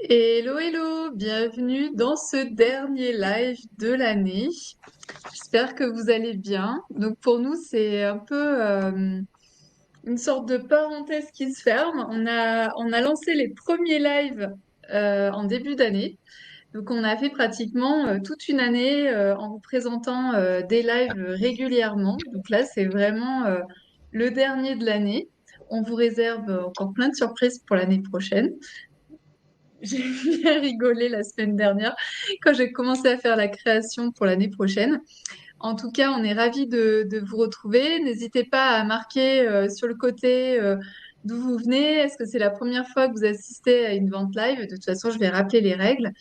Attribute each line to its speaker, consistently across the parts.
Speaker 1: Hello, hello, bienvenue dans ce dernier live de l'année. J'espère que vous allez bien. Donc pour nous, c'est un peu une sorte de parenthèse qui se ferme. On a lancé les premiers lives en début d'année. Donc on a fait pratiquement toute une année en vous présentant des lives régulièrement. Donc là, c'est vraiment le dernier de l'année. On vous réserve encore plein de surprises pour l'année prochaine. J'ai bien rigolé la semaine dernière quand j'ai commencé à faire la création pour l'année prochaine. En tout cas, on est ravis de vous retrouver. N'hésitez pas à marquer sur le côté d'où vous venez. Est-ce que c'est la première fois que vous assistez à une vente live? De toute façon, je vais rappeler les règles.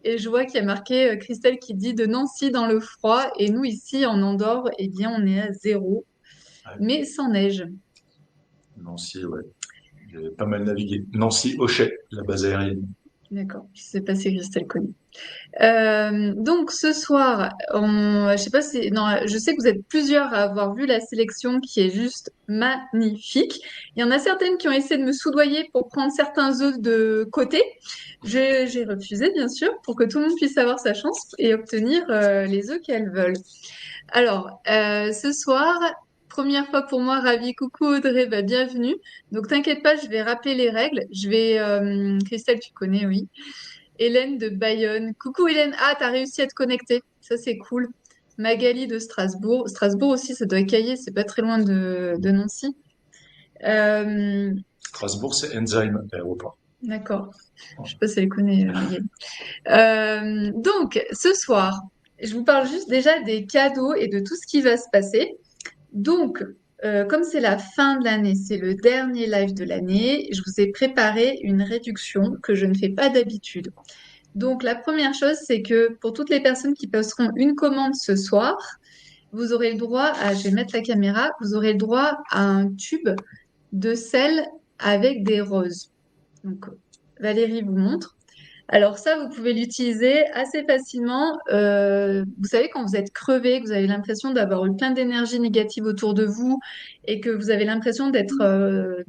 Speaker 1: Et je vois qu'il y a marqué Christelle qui dit de Nancy dans le froid. Et nous, ici, en Andorre, eh bien, on est à 0,
Speaker 2: Ouais,
Speaker 1: mais sans neige.
Speaker 2: Nancy, ouais. J'ai pas mal navigué. Nancy, Auchet, la base aérienne.
Speaker 1: D'accord, je sais pas si Christelle connaît. Donc ce soir, je sais pas si, non, je sais que vous êtes plusieurs à avoir vu la sélection qui est juste magnifique. Il y en a certaines qui ont essayé de me soudoyer pour prendre certains œufs de côté. J'ai refusé, bien sûr, pour que tout le monde puisse avoir sa chance et obtenir les œufs qu'elles veulent. Alors, ce soir, première fois pour moi, ravi. Coucou Audrey, bah, bienvenue. Donc t'inquiète pas, je vais rappeler les règles. Christelle, tu connais, oui. Hélène de Bayonne. Coucou Hélène. Ah, t'as réussi à te connecter. Ça, c'est cool. Magali de Strasbourg. Strasbourg aussi, ça doit cailler. C'est pas très loin de Nancy. Euh,
Speaker 2: Strasbourg, c'est Enzyme, l'aéroport.
Speaker 1: d'accord. Je sais pas si elle connaît Magali. Donc, ce soir, je vous parle juste déjà des cadeaux et de tout ce qui va se passer. Donc, comme c'est la fin de l'année, c'est le dernier live de l'année, je vous ai préparé une réduction que je ne fais pas d'habitude. Donc, la première chose, c'est que pour toutes les personnes qui passeront une commande ce soir, vous aurez le droit à, je vais mettre la caméra, vous aurez le droit à un tube de sel avec des roses. Donc, Valérie vous montre. Alors ça, vous pouvez l'utiliser assez facilement. Vous savez, quand vous êtes crevé, que vous avez l'impression d'avoir eu plein d'énergie négative autour de vous et que vous avez l'impression d'être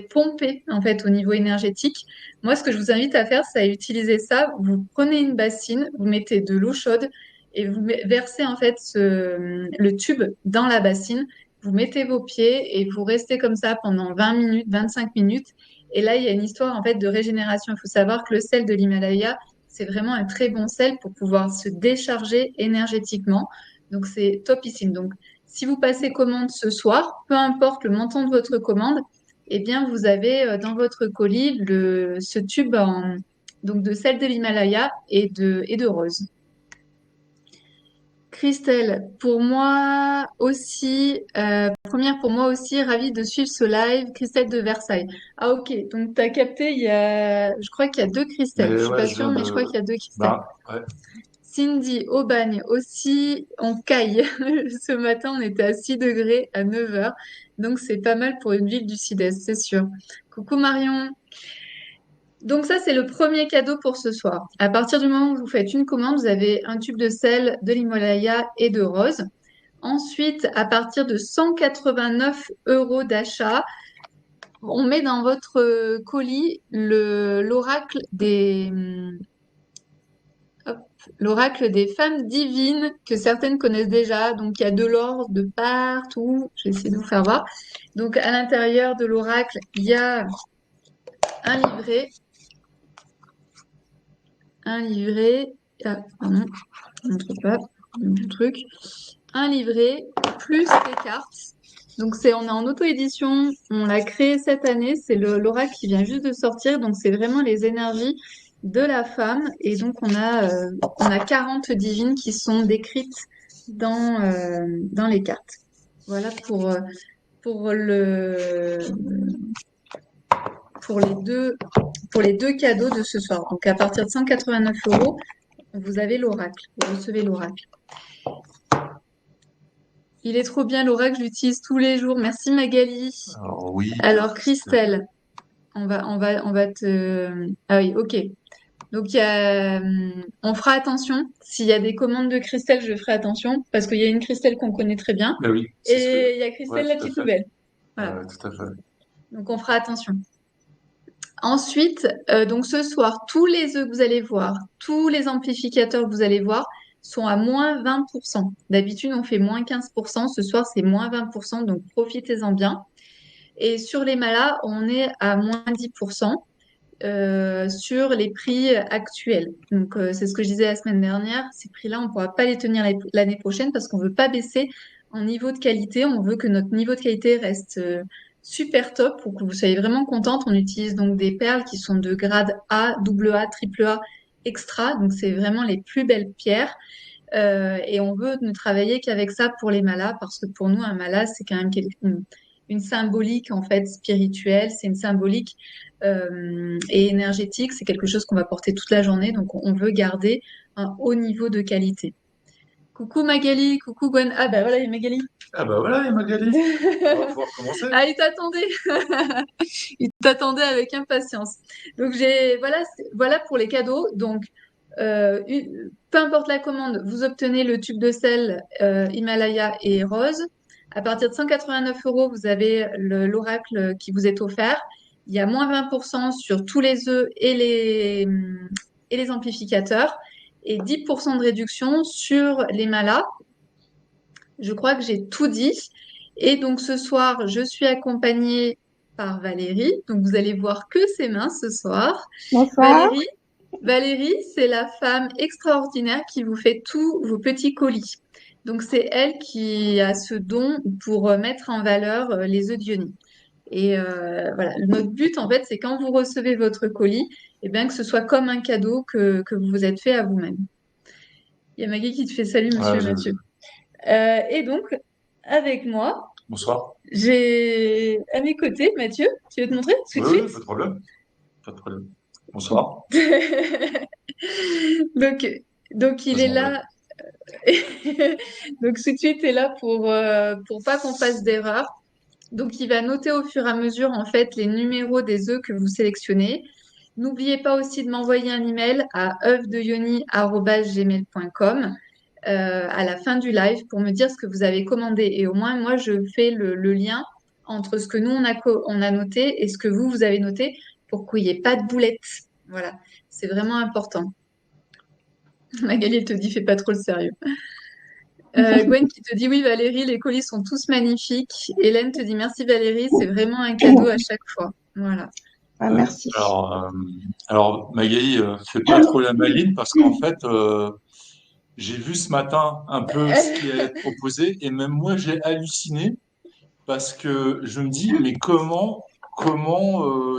Speaker 1: pompé en fait au niveau énergétique. Moi, ce que je vous invite à faire, c'est à utiliser ça. Vous prenez une bassine, vous mettez de l'eau chaude et vous versez en fait le tube dans la bassine. Vous mettez vos pieds et vous restez comme ça pendant 20 minutes, 25 minutes. Et là, il y a une histoire en fait de régénération. Il faut savoir que le sel de l'Himalaya, c'est vraiment un très bon sel pour pouvoir se décharger énergétiquement. Donc, c'est topissime. Donc, si vous passez commande ce soir, peu importe le montant de votre commande, eh bien, vous avez dans votre colis ce tube donc de sel de l'Himalaya et de rose. Christelle, pour moi aussi, première pour moi aussi, ravie de suivre ce live, Christelle de Versailles. Ah ok, donc tu as capté, je crois qu'il y a deux Christelle, je
Speaker 2: Mais
Speaker 1: suis
Speaker 2: ouais,
Speaker 1: pas
Speaker 2: je
Speaker 1: sûre,
Speaker 2: viens
Speaker 1: mais je crois
Speaker 2: de.
Speaker 1: qu'il y a deux Christelle.
Speaker 2: Bah, ouais.
Speaker 1: Cindy, Aubagne aussi, on caille. Ce matin, on était à 6 degrés à 9 heures, donc c'est pas mal pour une ville du Sud-Est, c'est sûr. Coucou Marion. Donc ça, c'est le premier cadeau pour ce soir. À partir du moment où vous faites une commande, vous avez un tube de sel, de l'Himalaya et de rose. Ensuite, à partir de 189 euros d'achat, on met dans votre colis hop, l'oracle des femmes divines que certaines connaissent déjà. Donc, il y a de l'or de partout. Je vais essayer de vous faire voir. Donc, à l'intérieur de l'oracle, il y a un livret. Un livret. Ah, pardon, je ne montre pas mon truc. Un livret plus des cartes. Donc on est en auto-édition, on l'a créé cette année, c'est l'oracle qui vient juste de sortir, donc c'est vraiment les énergies de la femme. Et donc on a 40 divines qui sont décrites dans les cartes. Voilà pour le, pour les deux cadeaux de ce soir. Donc à partir de 189 euros, vous avez l'oracle, vous recevez l'oracle. Il est trop bien l'oracle, je l'utilise tous les jours. Merci Magali.
Speaker 2: Alors, oui.
Speaker 1: Alors Christelle, on va te. Ah oui, ok. Donc on fera attention. S'il y a des commandes de Christelle, je ferai attention parce qu'il y a une Christelle qu'on connaît très bien
Speaker 2: Bah oui, c'est ce que.
Speaker 1: et il y a
Speaker 2: Ouais,
Speaker 1: Christelle la
Speaker 2: tout à
Speaker 1: petite
Speaker 2: fait.
Speaker 1: nouvelle. Voilà.
Speaker 2: Tout à fait.
Speaker 1: Donc on fera attention. Ensuite, donc ce soir, tous les œufs que vous allez voir, tous les amplificateurs que vous allez voir sont à moins 20%. D'habitude, on fait moins 15%. Ce soir, c'est moins 20%, donc profitez-en bien. Et sur les malas, on est à moins 10% sur les prix actuels. Donc, c'est ce que je disais la semaine dernière. Ces prix-là, on ne pourra pas les tenir l'année prochaine parce qu'on ne veut pas baisser en niveau de qualité. On veut que notre niveau de qualité reste super top pour que vous soyez vraiment contente. On utilise donc des perles qui sont de grade A, double A, triple A, extra. Donc, c'est vraiment les plus belles pierres. Et on veut ne travailler qu'avec ça pour les malas parce que pour nous, un mala, c'est quand même une symbolique en fait spirituelle. C'est une symbolique et énergétique. C'est quelque chose qu'on va porter toute la journée. Donc, on veut garder un haut niveau de qualité. Coucou Magali, coucou Gwen. Ah bah voilà, il y a Magali.
Speaker 2: Ah bah voilà, Magali, on va pouvoir commencer.
Speaker 1: Ah, il t'attendait. Il t'attendait avec impatience. Donc voilà pour les cadeaux. Donc peu importe la commande, vous obtenez le tube de sel Himalaya et rose. À partir de 189 euros, vous avez l'oracle qui vous est offert. Il y a moins 20% sur tous les œufs et les amplificateurs et 10% de réduction sur les malas. Je crois que j'ai tout dit. Et donc ce soir, je suis accompagnée par Valérie. Donc vous allez voir que ses mains ce soir.
Speaker 3: Bonsoir.
Speaker 1: Valérie, Valérie, c'est la femme extraordinaire qui vous fait tous vos petits colis. Donc c'est elle qui a ce don pour mettre en valeur les œufs d'Ioni. Et voilà, notre but en fait, c'est quand vous recevez votre colis, et bien que ce soit comme un cadeau que vous vous êtes fait à vous-même. Il y a Maggie qui te fait salut,
Speaker 2: Ah,
Speaker 1: monsieur Mathieu. Et donc, avec moi,
Speaker 2: Bonsoir.
Speaker 1: j'ai à mes côtés Mathieu. Tu veux te montrer tout de
Speaker 2: Oui,
Speaker 1: suite?
Speaker 2: pas de problème. Pas de problème. Bonsoir.
Speaker 1: Donc, donc il
Speaker 2: Je
Speaker 1: est
Speaker 2: m'en vais.
Speaker 1: là. Donc tout de suite, est là pour pas qu'on fasse d'erreur. Donc il va noter au fur et à mesure en fait les numéros des œufs que vous sélectionnez. N'oubliez pas aussi de m'envoyer un email à œufsdeyoni@gmail.com à la fin du live pour me dire ce que vous avez commandé. Et au moins, moi, je fais le lien entre ce que nous, on a noté et ce que vous avez noté pour qu'il n'y ait pas de boulettes. Voilà, c'est vraiment important. Magali, elle te dit, fais pas trop le sérieux. Gwen qui te dit, oui, Valérie, les colis sont tous magnifiques. Hélène te dit, merci Valérie, c'est vraiment un cadeau à chaque fois. Voilà.
Speaker 3: Ah, merci.
Speaker 2: Alors Magali, fais pas trop la maline parce qu'en fait, j'ai vu ce matin un peu ce qui allait être proposé et même moi j'ai halluciné parce que je me dis mais comment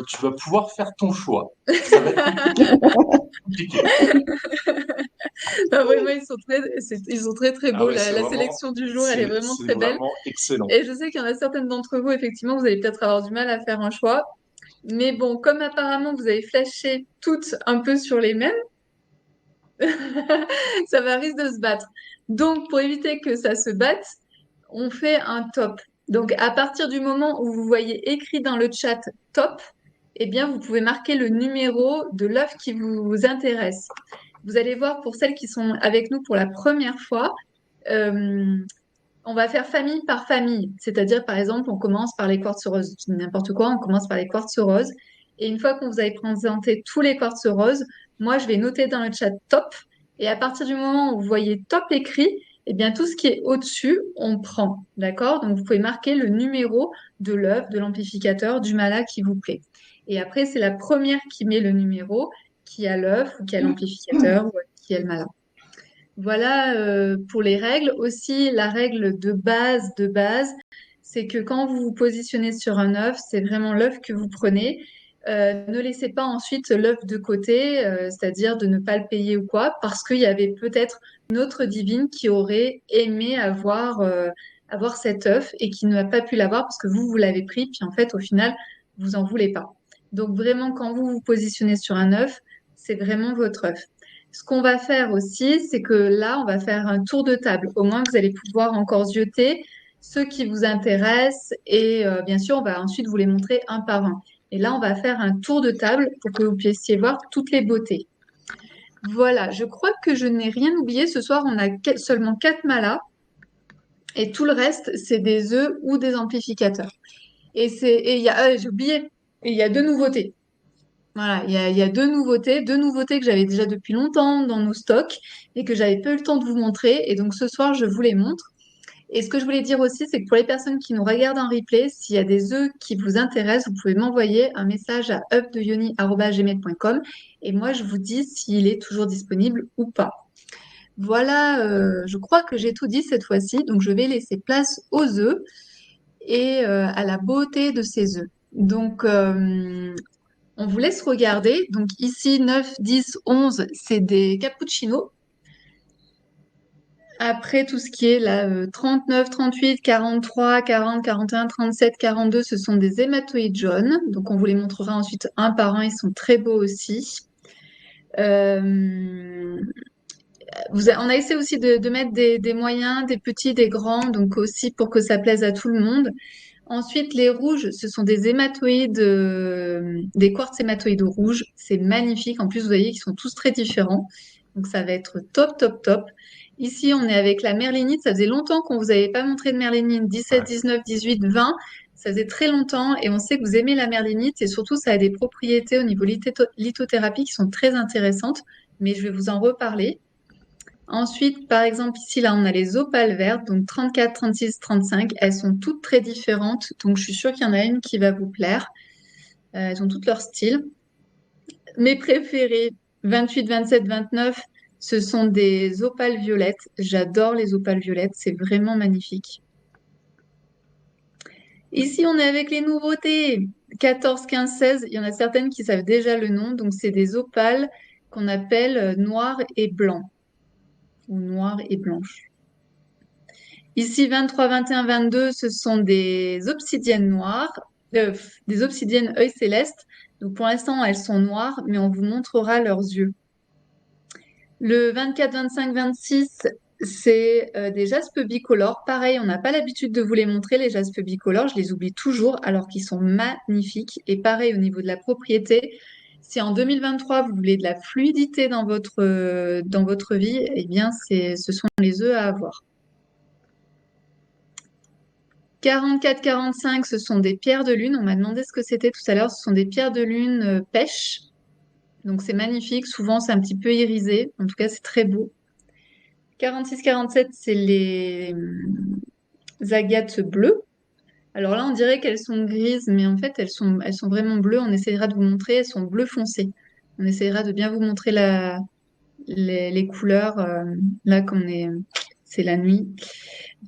Speaker 2: tu vas pouvoir faire ton choix? Ça va être compliqué.
Speaker 1: Non, vraiment, ils sont très très
Speaker 2: Ah
Speaker 1: beaux.
Speaker 2: ouais,
Speaker 1: La sélection du jour, elle est vraiment
Speaker 2: c'est
Speaker 1: très belle.
Speaker 2: vraiment excellent.
Speaker 1: Et je sais qu'il y en a certaines d'entre vous, effectivement, vous allez peut-être avoir du mal à faire un choix. Mais bon, comme apparemment vous avez flashé toutes un peu sur les mêmes, ça va risque de se battre. Donc, pour éviter que ça se batte, on fait un top. Donc, à partir du moment où vous voyez écrit dans le chat top, eh bien, vous pouvez marquer le numéro de l'œuf qui vous intéresse. Vous allez voir pour celles qui sont avec nous pour la première fois, euh, on va faire famille par famille. C'est-à-dire, par exemple, on commence par les quartz roses. Je dis n'importe quoi, on commence par les quartz roses. Et une fois qu'on vous avez présenté tous les quartz roses, moi, je vais noter dans le chat top. Et à partir du moment où vous voyez top écrit, eh bien, tout ce qui est au-dessus, on prend. D'accord? Donc, vous pouvez marquer le numéro de l'œuf, de l'amplificateur, du mala qui vous plaît. Et après, c'est la première qui met le numéro, qui a l'œuf, ou qui a l'amplificateur, ou qui a le mala. Voilà pour les règles. Aussi, la règle de base, c'est que quand vous vous positionnez sur un œuf, c'est vraiment l'œuf que vous prenez. Ne laissez pas ensuite l'œuf de côté, c'est-à-dire de ne pas le payer ou quoi, parce qu'il y avait peut-être une autre divine qui aurait aimé avoir cet œuf et qui n'a pas pu l'avoir parce que vous l'avez pris, puis en fait, au final, vous en voulez pas. Donc vraiment, quand vous vous positionnez sur un œuf, c'est vraiment votre œuf. Ce qu'on va faire aussi, c'est que là, on va faire un tour de table. Au moins, vous allez pouvoir encore zioter ceux qui vous intéressent et bien sûr, on va ensuite vous les montrer un par un. Et là, on va faire un tour de table pour que vous puissiez voir toutes les beautés. Voilà, je crois que je n'ai rien oublié. Ce soir, on a seulement 4 malas et tout le reste, c'est des œufs ou des amplificateurs. Et il y a, j'ai oublié, et il y a 2 nouveautés. Voilà, il y a deux nouveautés que j'avais déjà depuis longtemps dans nos stocks et que j'avais pas eu le temps de vous montrer. Et donc ce soir, je vous les montre. Et ce que je voulais dire aussi, c'est que pour les personnes qui nous regardent en replay, s'il y a des œufs qui vous intéressent, vous pouvez m'envoyer un message à œufdeyoni@gmail.com et moi, je vous dis s'il est toujours disponible ou pas. Voilà, je crois que j'ai tout dit cette fois-ci, donc je vais laisser place aux œufs et à la beauté de ces œufs. Donc, on vous laisse regarder. Donc ici, 9, 10, 11, c'est des cappuccinos. Après, tout ce qui est là, 39, 38, 43, 40, 41, 37, 42, ce sont des hématoïdes jaunes. Donc, on vous les montrera ensuite un par un. Ils sont très beaux aussi. Euh, on a essayé aussi de mettre des moyens, des petits, des grands, donc aussi pour que ça plaise à tout le monde. Ensuite, les rouges, ce sont des hématoïdes, des quartz hématoïdes rouges. C'est magnifique. En plus, vous voyez qu'ils sont tous très différents. Donc, ça va être top, top, top. Ici, on est avec la merlinite. Ça faisait longtemps qu'on vous avait pas montré de merlinite. 17,
Speaker 2: Ouais.
Speaker 1: 19, 18, 20. Ça faisait très longtemps et on sait que vous aimez la merlinite et surtout, ça a des propriétés au niveau lithothérapie qui sont très intéressantes. Mais je vais vous en reparler. Ensuite, par exemple, ici, là, on a les opales vertes, donc 34, 36, 35. Elles sont toutes très différentes, donc je suis sûre qu'il y en a une qui va vous plaire. Elles ont toutes leur style. Mes préférées, 28, 27, 29, ce sont des opales violettes. J'adore les opales violettes, c'est vraiment magnifique. Ici, on est avec les nouveautés. 14, 15, 16, il y en a certaines qui savent déjà le nom, donc c'est des opales qu'on appelle noires et blancs, ou noires et blanches. Ici, 23, 21, 22, ce sont des obsidiennes noires, des obsidiennes œil céleste. Donc pour l'instant, elles sont noires, mais on vous montrera leurs yeux. Le 24, 25, 26, c'est des jaspes bicolores. Pareil, on n'a pas l'habitude de vous les montrer, les jaspes bicolores. Je les oublie toujours, alors qu'ils sont magnifiques. Et pareil, au niveau de la propriété, si en 2023, vous voulez de la fluidité dans votre vie, eh bien, ce sont les œufs à avoir. 44, 45, ce sont des pierres de lune. On m'a demandé ce que c'était tout à l'heure. Ce sont des pierres de lune pêche. Donc c'est magnifique. Souvent, c'est un petit peu irisé. En tout cas, c'est très beau. 46, 47, c'est les agates bleues. Alors là, on dirait qu'elles sont grises, mais en fait, elles sont vraiment bleues. On essaiera de vous montrer. Elles sont bleu foncé. On essaiera de bien vous montrer les couleurs. Là, c'est la nuit.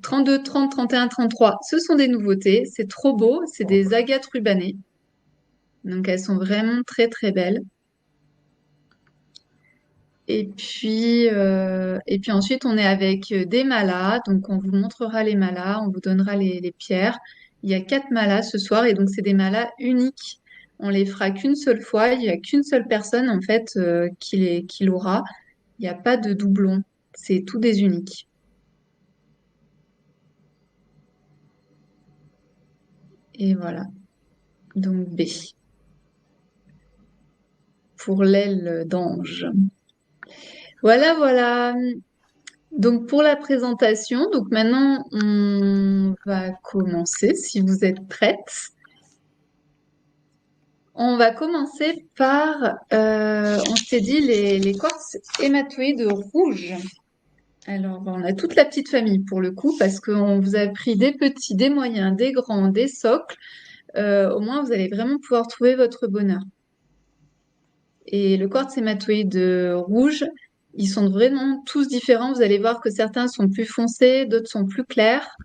Speaker 1: 32, 30, 31, 33, ce sont des nouveautés. C'est trop beau. C'est des agates rubanées. Donc, elles sont vraiment très, très belles. Et puis ensuite, on est avec des malas. Donc, on vous montrera les malas, on vous donnera les pierres. Il y a 4 malas ce soir et donc, c'est des malas uniques. On les fera qu'une seule fois. Il n'y a qu'une seule personne, en fait, qui l'aura. Il n'y a pas de doublon. C'est tous des uniques. Et voilà. Donc, B pour l'aile d'ange. Voilà, voilà. Donc pour la présentation, donc maintenant on va commencer si vous êtes prêtes. On va commencer par, on s'est dit les quartz hématoïdes rouges. Alors on a toute la petite famille pour le coup parce qu'on vous a pris des petits, des moyens, des grands, des socles. Au moins vous allez vraiment pouvoir trouver votre bonheur. Et le quartz hématoïde rouge, ils sont vraiment tous différents. Vous allez voir que certains sont plus foncés, d'autres sont plus clairs.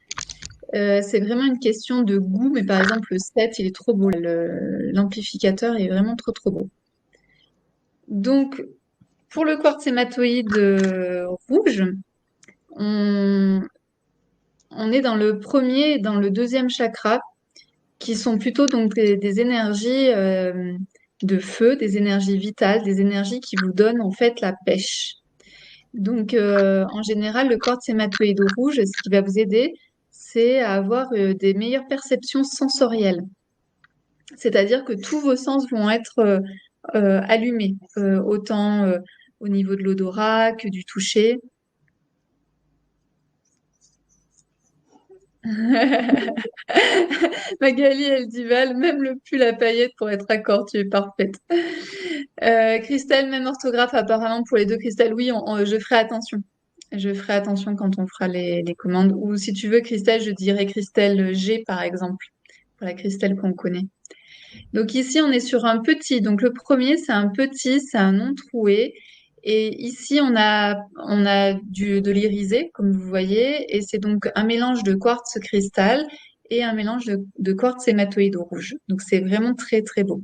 Speaker 1: C'est vraiment une question de goût, mais par exemple, le 7, il est trop beau. L'amplificateur est vraiment trop, trop beau. Donc, pour le quartz hématoïde rouge, on, on est dans le premier et dans le deuxième chakra, qui sont plutôt donc des énergies de feu, des énergies vitales, des énergies qui vous donnent en fait la pêche. Donc, en général, le quartz hématoïde rouge, ce qui va vous aider, c'est à avoir des meilleures perceptions sensorielles. C'est-à-dire que tous vos sens vont être allumés, autant au niveau de l'odorat que du toucher. Magali, elle dit Val, même le pull à paillettes pour être raccord, tu es parfaite. Christelle, même orthographe apparemment pour les deux. Christelle, oui, je ferai attention. Je ferai attention quand on fera les commandes. Ou si tu veux, Christelle, je dirais Christelle G, par exemple, pour la Christelle qu'on connaît. Donc ici, on est sur un petit. Donc le premier, c'est un petit, c'est un non troué. Et ici, on a de l'irisé, comme vous voyez. Et c'est donc un mélange de quartz cristal et un mélange de quartz hématoïde rouge. Donc c'est vraiment très, très beau.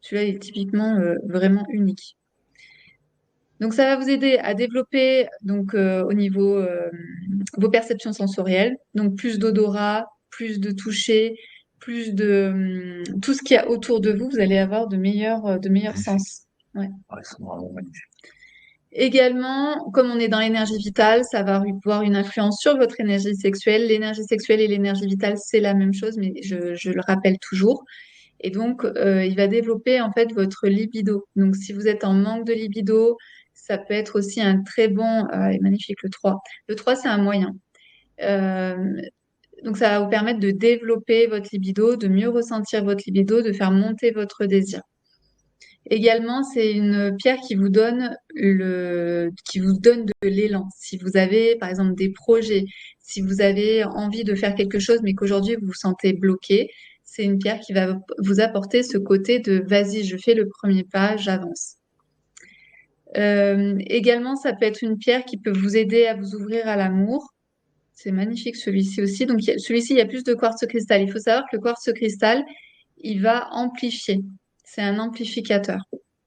Speaker 1: Celui-là est typiquement vraiment unique. Donc ça va vous aider à développer donc au niveau vos perceptions sensorielles, donc plus d'odorat, plus de toucher, plus de tout ce qu'il y a autour de vous, vous allez avoir de meilleurs
Speaker 2: Magnifique.
Speaker 1: sens. Ouais.
Speaker 2: Ouais, ils sont vraiment magnifiques.
Speaker 1: Également, comme on est dans l'énergie vitale, ça va avoir une influence sur votre énergie sexuelle. L'énergie sexuelle et l'énergie vitale, c'est la même chose, mais je le rappelle toujours. Et donc, il va développer en fait votre libido. Donc, si vous êtes en manque de libido, ça peut être aussi un très bon, il est magnifique le 3. Le 3, c'est un moyen. Euh, donc, ça va vous permettre de développer votre libido, de mieux ressentir votre libido, de faire monter votre désir. Également, c'est une pierre qui vous donne de l'élan. Si vous avez, par exemple, des projets, si vous avez envie de faire quelque chose, mais qu'aujourd'hui vous vous sentez bloqué, c'est une pierre qui va vous apporter ce côté de vas-y, je fais le premier pas, j'avance. Également, ça peut être une pierre qui peut vous aider à vous ouvrir à l'amour. C'est magnifique celui-ci aussi. Donc, celui-ci, il y a plus de quartz cristal. Il faut savoir que le quartz cristal, il va amplifier. C'est un amplificateur.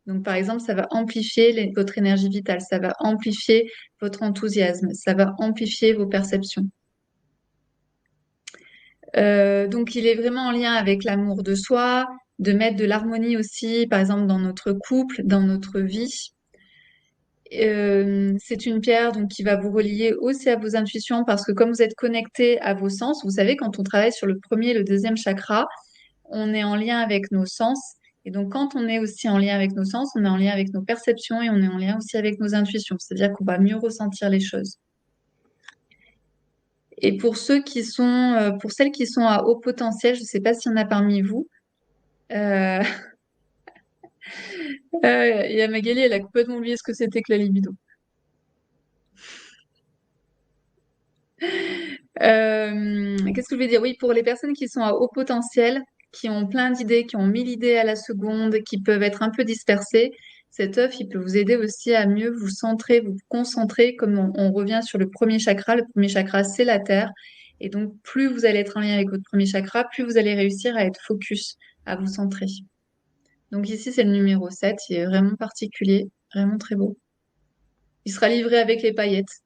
Speaker 1: Donc, par exemple, ça va amplifier votre énergie vitale, ça va amplifier votre enthousiasme, ça va amplifier vos perceptions. Donc, il est vraiment en lien avec l'amour de soi, de mettre de l'harmonie aussi, par exemple, dans notre couple, dans notre vie. C'est une pierre donc qui va vous relier aussi à vos intuitions parce que comme vous êtes connecté à vos sens, vous savez, quand on travaille sur le premier et le deuxième chakra, on est en lien avec nos sens. Et donc, quand on est aussi en lien avec nos sens, on est en lien avec nos perceptions et on est en lien aussi avec nos intuitions. C'est-à-dire qu'on va mieux ressentir les choses. Et pour celles qui sont à haut potentiel, je ne sais pas s'il y en a parmi vous, euh, il y a Magali, elle a complètement oublié ce que c'était que la libido. Qu'est-ce que je vais dire? Oui, pour les personnes qui sont à haut potentiel, qui ont plein d'idées, qui ont 1000 idées à la seconde, qui peuvent être un peu dispersées, cet œuf, il peut vous aider aussi à mieux vous centrer, vous concentrer, comme on revient sur le premier chakra. Le premier chakra, c'est la terre. Et donc, plus vous allez être en lien avec votre premier chakra, plus vous allez réussir à être focus, à vous centrer. Donc ici, c'est le numéro 7. Il est vraiment particulier, vraiment très beau. Il sera livré avec les paillettes.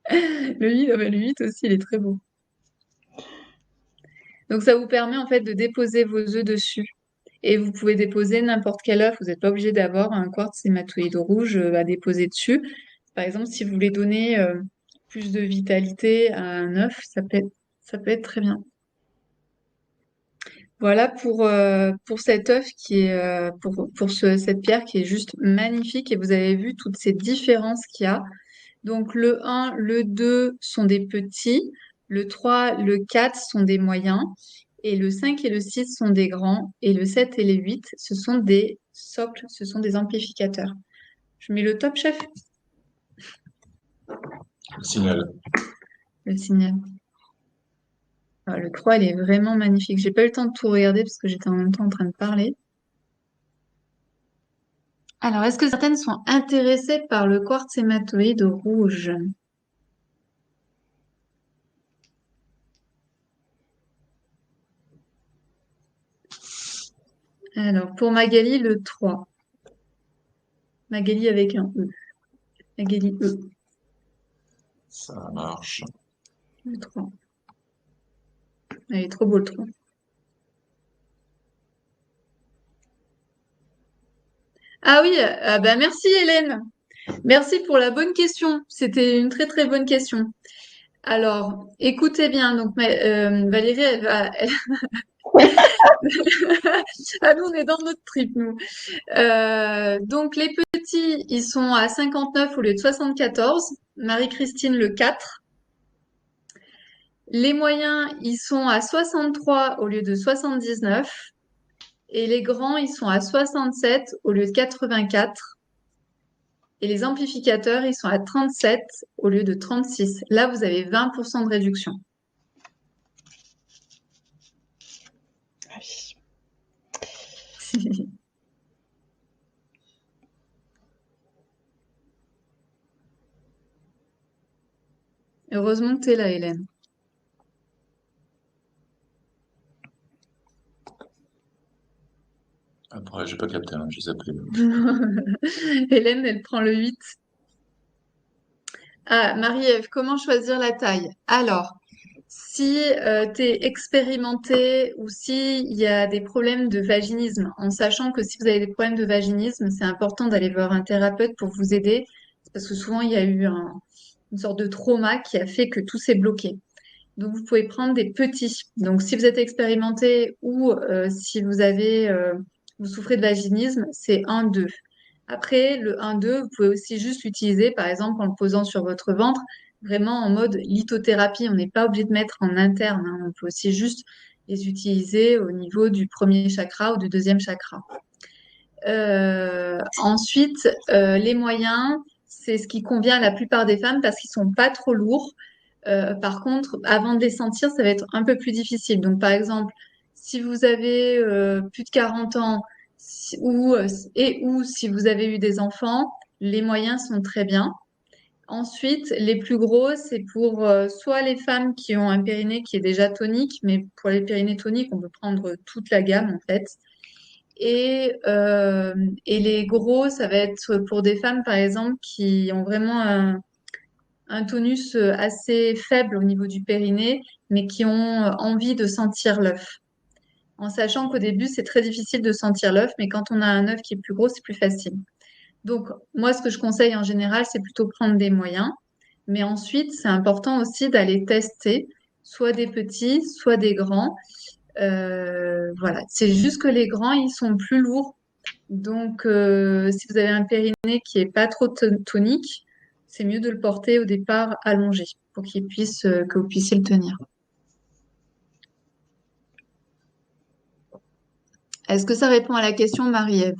Speaker 1: Le 8, ah bah, le 8 aussi, il est très beau. Donc ça vous permet en fait de déposer vos œufs dessus. Et vous pouvez déposer n'importe quel œuf. Vous n'êtes pas obligé d'avoir un quartz hématoïde rouge à déposer dessus. Par exemple, si vous voulez donner plus de vitalité à un œuf, ça peut être très bien. Voilà pour cet œuf qui est pour cette pierre qui est juste magnifique. Et vous avez vu toutes ces différences qu'il y a. Donc le 1, le 2 sont des petits, le 3, le 4 sont des moyens, et le 5 et le 6 sont des grands, et le 7 et le 8, ce sont des socles, ce sont des amplificateurs. Je mets le top chef,
Speaker 2: Le signal.
Speaker 1: le signal. Ah, le 3, il est vraiment magnifique. J'ai pas eu le temps de tout regarder parce que j'étais en même temps en train de parler. Alors, est-ce que certaines sont intéressées par le quartz hématoïde rouge? Alors, pour Magali, le 3. Magali avec un E. Magali E,
Speaker 2: Ça marche.
Speaker 1: le 3. Il est trop beau le 3. Ah oui, bah merci Hélène. Merci pour la bonne question. C'était une très très bonne question. Alors, écoutez bien. Donc Valérie, Ah, nous, on est dans notre trip, nous. Donc, les petits, ils sont à 59 au lieu de 74. Marie-Christine, le 4. Les moyens, ils sont à 63 au lieu de 79. Et les grands, ils sont à 67 au lieu de 84. Et les amplificateurs, ils sont à 37 au lieu de 36. Là, vous avez 20% de réduction.
Speaker 3: Ah oui.
Speaker 1: Heureusement que tu es là, Hélène.
Speaker 2: Après, j'ai pas capté, hein, j'ai zappé.
Speaker 1: Hélène, elle prend le 8. Ah, Marie-Ève, comment choisir la taille? Alors, si tu es expérimenté ou s'il y a des problèmes de vaginisme, en sachant que si vous avez des problèmes de vaginisme, c'est important d'aller voir un thérapeute pour vous aider, parce que souvent il y a eu une sorte de trauma qui a fait que tout s'est bloqué. Donc vous pouvez prendre des petits. Donc si vous êtes expérimenté ou si vous souffrez de vaginisme, c'est 1-2. Après, le 1-2, vous pouvez aussi juste l'utiliser, par exemple, en le posant sur votre ventre, vraiment en mode lithothérapie. On n'est pas obligé de mettre en interne, hein. On peut aussi juste les utiliser au niveau du premier chakra ou du deuxième chakra. Ensuite, les moyens, c'est ce qui convient à la plupart des femmes parce qu'ils sont pas trop lourds. Par contre, avant de les sentir, ça va être un peu plus difficile. Donc, par exemple, si vous avez plus de 40 ans ou si vous avez eu des enfants, les moyens sont très bien. Ensuite, les plus gros, c'est pour soit les femmes qui ont un périnée qui est déjà tonique, mais pour les périnées toniques, on peut prendre toute la gamme en fait. Et les gros, ça va être pour des femmes, par exemple, qui ont vraiment un tonus assez faible au niveau du périnée, mais qui ont envie de sentir l'œuf. En sachant qu'au début, c'est très difficile de sentir l'œuf, mais quand on a un œuf qui est plus gros, c'est plus facile. Donc, moi, ce que je conseille en général, c'est plutôt prendre des moyens. Mais ensuite, c'est important aussi d'aller tester soit des petits, soit des grands. Voilà. C'est juste que les grands, ils sont plus lourds. Donc, si vous avez un périnée qui est pas trop tonique, c'est mieux de le porter au départ allongé pour que vous puissiez le tenir. Est-ce que ça répond à la question, Marie-Ève?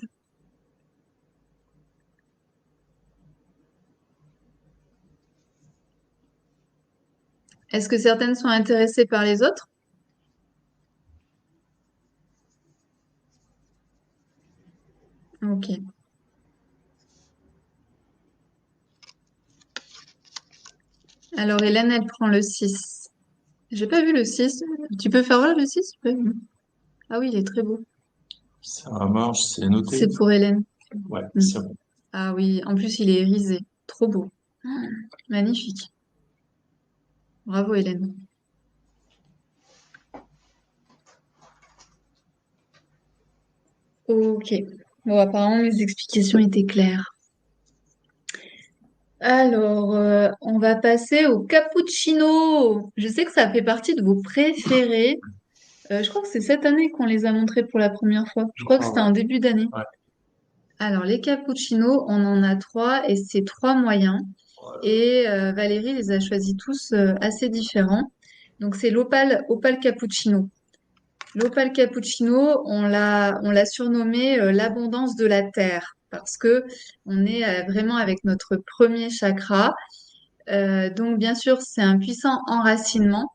Speaker 1: Est-ce que certaines sont intéressées par les autres? Ok. Alors, Hélène, elle prend le 6. J'ai pas vu le 6. Tu peux faire voir le 6? Ah oui, il est très beau.
Speaker 2: Ça marche, c'est noté.
Speaker 1: C'est pour Hélène.
Speaker 2: Ouais,
Speaker 1: Mm.
Speaker 2: c'est bon.
Speaker 1: Ah oui, en plus, il est irisé. Trop beau. Magnifique. Bravo, Hélène. Ok. Bon, apparemment, mes explications étaient claires. Alors, on va passer au cappuccino. Je sais que ça fait partie de vos préférés. Je crois que c'est cette année qu'on les a montrés pour la première fois. Je crois que
Speaker 2: Ah
Speaker 1: c'était
Speaker 2: ouais.
Speaker 1: en début d'année.
Speaker 2: Ouais.
Speaker 1: Alors, les cappuccinos, on en a 3 et c'est 3 moyens. Et Valérie les a choisis tous assez différents. Donc, c'est l'Opal Cappuccino. L'Opal Cappuccino, on l'a surnommé l'abondance de la terre parce que on est vraiment avec notre premier chakra. Donc, bien sûr, c'est un puissant enracinement,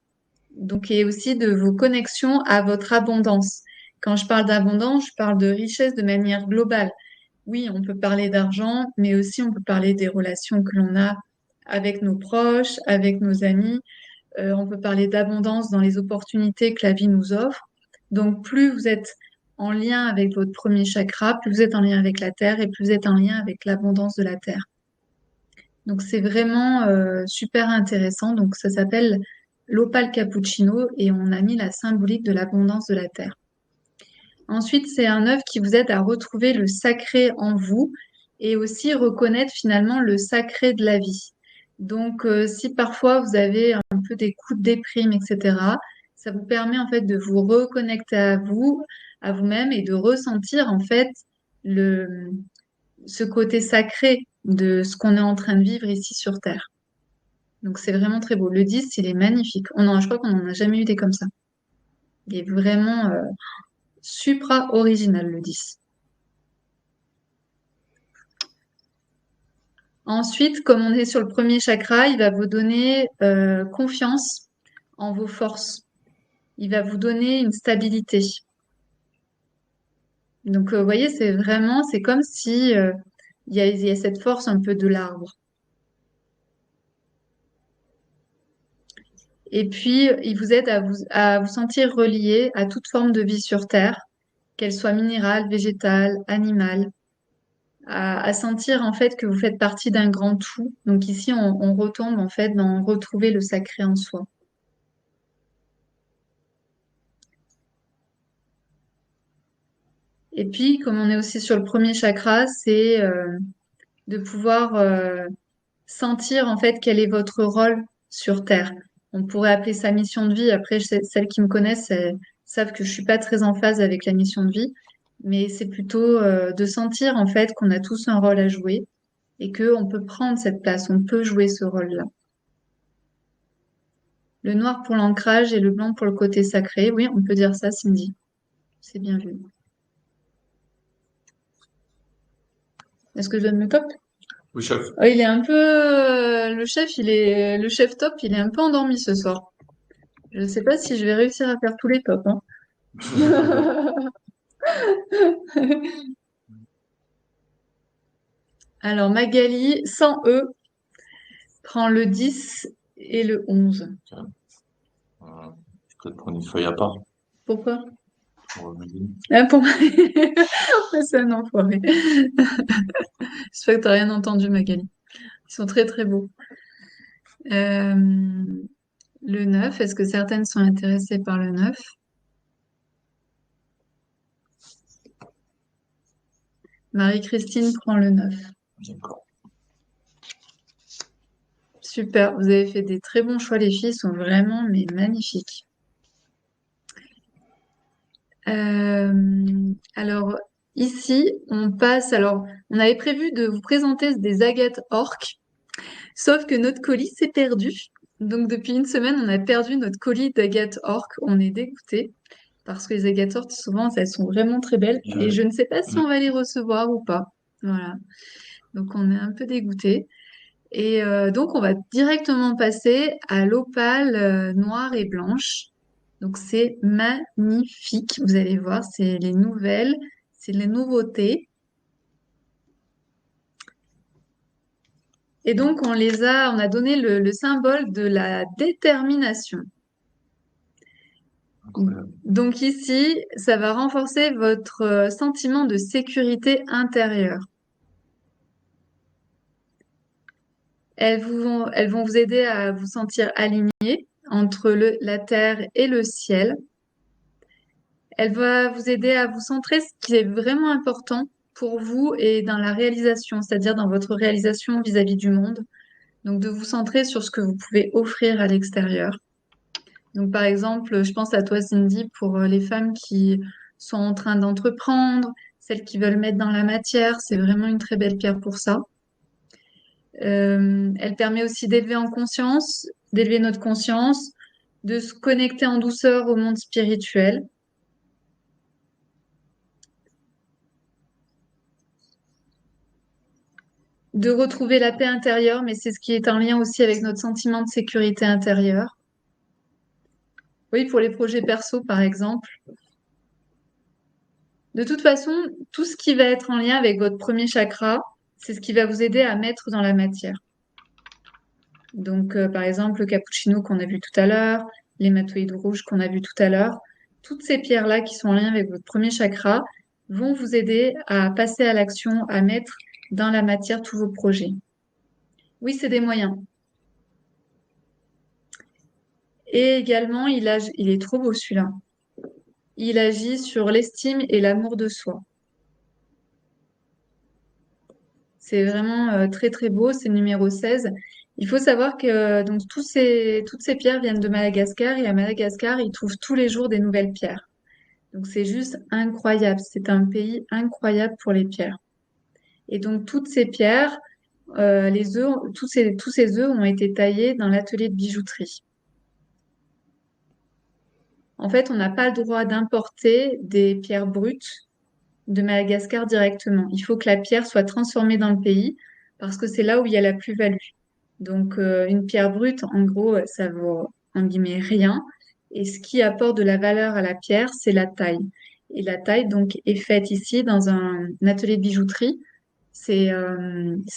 Speaker 1: donc, et aussi de vos connexions à votre abondance. Quand je parle d'abondance, je parle de richesse de manière globale. Oui, on peut parler d'argent, mais aussi on peut parler des relations que l'on a avec nos proches, avec nos amis. On peut parler d'abondance dans les opportunités que la vie nous offre. Donc, plus vous êtes en lien avec votre premier chakra, plus vous êtes en lien avec la terre et plus vous êtes en lien avec l'abondance de la terre. Donc c'est vraiment super intéressant. Donc ça s'appelle l'opale cappuccino et on a mis la symbolique de l'abondance de la terre. Ensuite, c'est un œuvre qui vous aide à retrouver le sacré en vous et aussi reconnaître finalement le sacré de la vie. Donc si parfois vous avez un peu des coups de déprime, etc., Ça vous permet en fait de vous reconnecter à vous, à vous-même et de ressentir en fait le, ce côté sacré de ce qu'on est en train de vivre ici sur Terre. Donc c'est vraiment très beau. Le 10, il est magnifique. Je crois qu'on n'en a jamais eu des comme ça. Il est vraiment supra original, le 10. Ensuite, comme on est sur le premier chakra, il va vous donner confiance en vos forces. Il va vous donner une stabilité. Donc, vous voyez, c'est comme si il y a cette force un peu de l'arbre. Et puis, il vous aide à vous sentir relié à toute forme de vie sur Terre, qu'elle soit minérale, végétale, animale, à sentir en fait que vous faites partie d'un grand tout. Donc ici, on retombe en fait dans retrouver le sacré en soi. Et puis, comme on est aussi sur le premier chakra, c'est de pouvoir sentir en fait quel est votre rôle sur Terre. On pourrait appeler ça mission de vie. Après, celles qui me connaissent savent que je suis pas très en phase avec la mission de vie, mais c'est plutôt de sentir en fait qu'on a tous un rôle à jouer et que on peut prendre cette place, on peut jouer ce rôle-là. Le noir pour l'ancrage et le blanc pour le côté sacré. Oui, on peut dire ça, Cindy. C'est bien vu. Est-ce que je donne le top?
Speaker 2: Oui, chef.
Speaker 1: Oh, il est un peu le chef top, il est un peu endormi ce soir. Je ne sais pas si je vais réussir à faire tous les tops, hein. Alors Magali, sans E, prend le 10 et le 11.
Speaker 2: Peut-être prendre une feuille à part
Speaker 1: Pourquoi?
Speaker 2: pour Magali.
Speaker 1: Ah, pour moi, c'est un enfoiré. J'espère que t'as rien entendu, Magali. Ils sont très très beaux. Euh, le 9, est-ce que certaines sont intéressées par le 9? Marie-Christine prend le 9.
Speaker 2: D'accord.
Speaker 1: Super, vous avez fait des très bons choix, les filles, ils sont vraiment mais magnifiques. Alors ici, on avait prévu de vous présenter des agates orques, sauf que notre colis s'est perdu. Donc depuis une semaine, on a perdu notre colis d'agates orques. On est dégoûtés parce que les agates orques, souvent, elles sont vraiment très belles et je ne sais pas si on va les recevoir ou pas. Voilà. Donc on est un peu dégoûtés. Et donc, on va directement passer à l'opale noire et blanche. Donc, c'est magnifique. Vous allez voir, c'est les nouvelles, c'est les nouveautés. Et donc, on a donné le symbole de la détermination.
Speaker 2: Incroyable.
Speaker 1: Donc ici, ça va renforcer votre sentiment de sécurité intérieure. Elles vont vous aider à vous sentir aligné entre la terre et le ciel. Elle va vous aider à vous centrer ce qui est vraiment important pour vous et dans la réalisation, c'est-à-dire dans votre réalisation vis-à-vis du monde. Donc de vous centrer sur ce que vous pouvez offrir à l'extérieur. Donc par exemple, je pense à toi Cindy pour les femmes qui sont en train d'entreprendre, celles qui veulent mettre dans la matière, c'est vraiment une très belle pierre pour ça. Elle permet aussi d'élever notre conscience, de se connecter en douceur au monde spirituel. De retrouver la paix intérieure, mais c'est ce qui est en lien aussi avec notre sentiment de sécurité intérieure. Oui, pour les projets perso, par exemple. De toute façon, tout ce qui va être en lien avec votre premier chakra, c'est ce qui va vous aider à mettre dans la matière. Donc, par exemple, le cappuccino qu'on a vu tout à l'heure, l'hématoïde rouge qu'on a vu tout à l'heure, toutes ces pierres-là qui sont en lien avec votre premier chakra vont vous aider à passer à l'action, à mettre dans la matière tous vos projets. Oui, c'est des moyens. Et également, il est trop beau celui-là. Il agit sur l'estime et l'amour de soi. C'est vraiment très très beau, c'est le numéro 16. Il faut savoir que donc toutes ces pierres viennent de Madagascar et à Madagascar, ils trouvent tous les jours des nouvelles pierres. Donc c'est juste incroyable. C'est un pays incroyable pour les pierres. Et donc toutes ces pierres, les œufs, tous ces œufs ont été taillés dans l'atelier de bijouterie. En fait, on n'a pas le droit d'importer des pierres brutes de Madagascar directement. Il faut que la pierre soit transformée dans le pays parce que c'est là où il y a la plus-value. Donc, une pierre brute, en gros, ça vaut, en guillemets, rien. Et ce qui apporte de la valeur à la pierre, c'est la taille. Et la taille, donc, est faite ici dans un atelier de bijouterie. C'est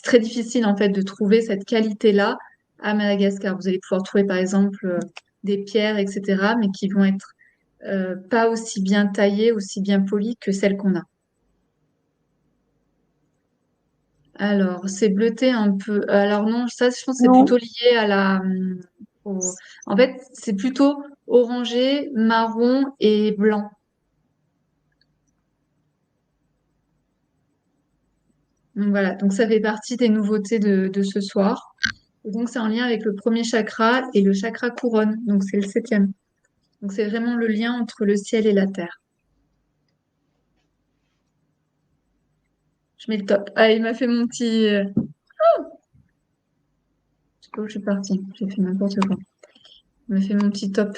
Speaker 1: très difficile, en fait, de trouver cette qualité-là à Madagascar. Vous allez pouvoir trouver, par exemple, des pierres, etc., mais qui vont être pas aussi bien taillées, aussi bien polies que celles qu'on a. Alors, c'est bleuté un peu. Alors non, ça, je pense que c'est
Speaker 3: Non.
Speaker 1: plutôt lié à En fait, c'est plutôt orangé, marron et blanc. Donc voilà, donc ça fait partie des nouveautés de ce soir. Et donc c'est en lien avec le premier chakra et le chakra couronne. Donc c'est le septième. Donc c'est vraiment le lien entre le ciel et la terre. Je mets le top. Ah, il m'a fait mon petit... Je sais pas où je suis partie. J'ai fait n'importe quoi. Il m'a fait mon petit top.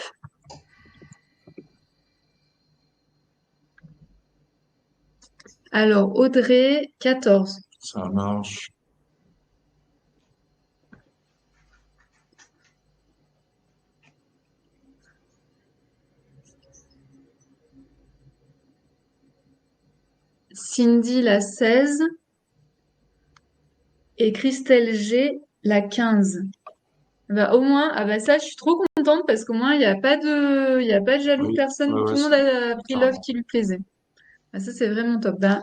Speaker 1: Alors, Audrey, 14.
Speaker 2: Ça marche.
Speaker 1: Cindy, la 16. Et Christelle G, la 15. Bah, au moins, ah bah ça, je suis trop contente parce qu'au moins, il y a pas de jaloux,
Speaker 2: Oui,
Speaker 1: personne,
Speaker 2: ouais,
Speaker 1: tout
Speaker 2: ouais,
Speaker 1: le monde a pris l'œuvre
Speaker 2: carrément.
Speaker 1: qui lui plaisait. Ah, ça, c'est vraiment top. Ben,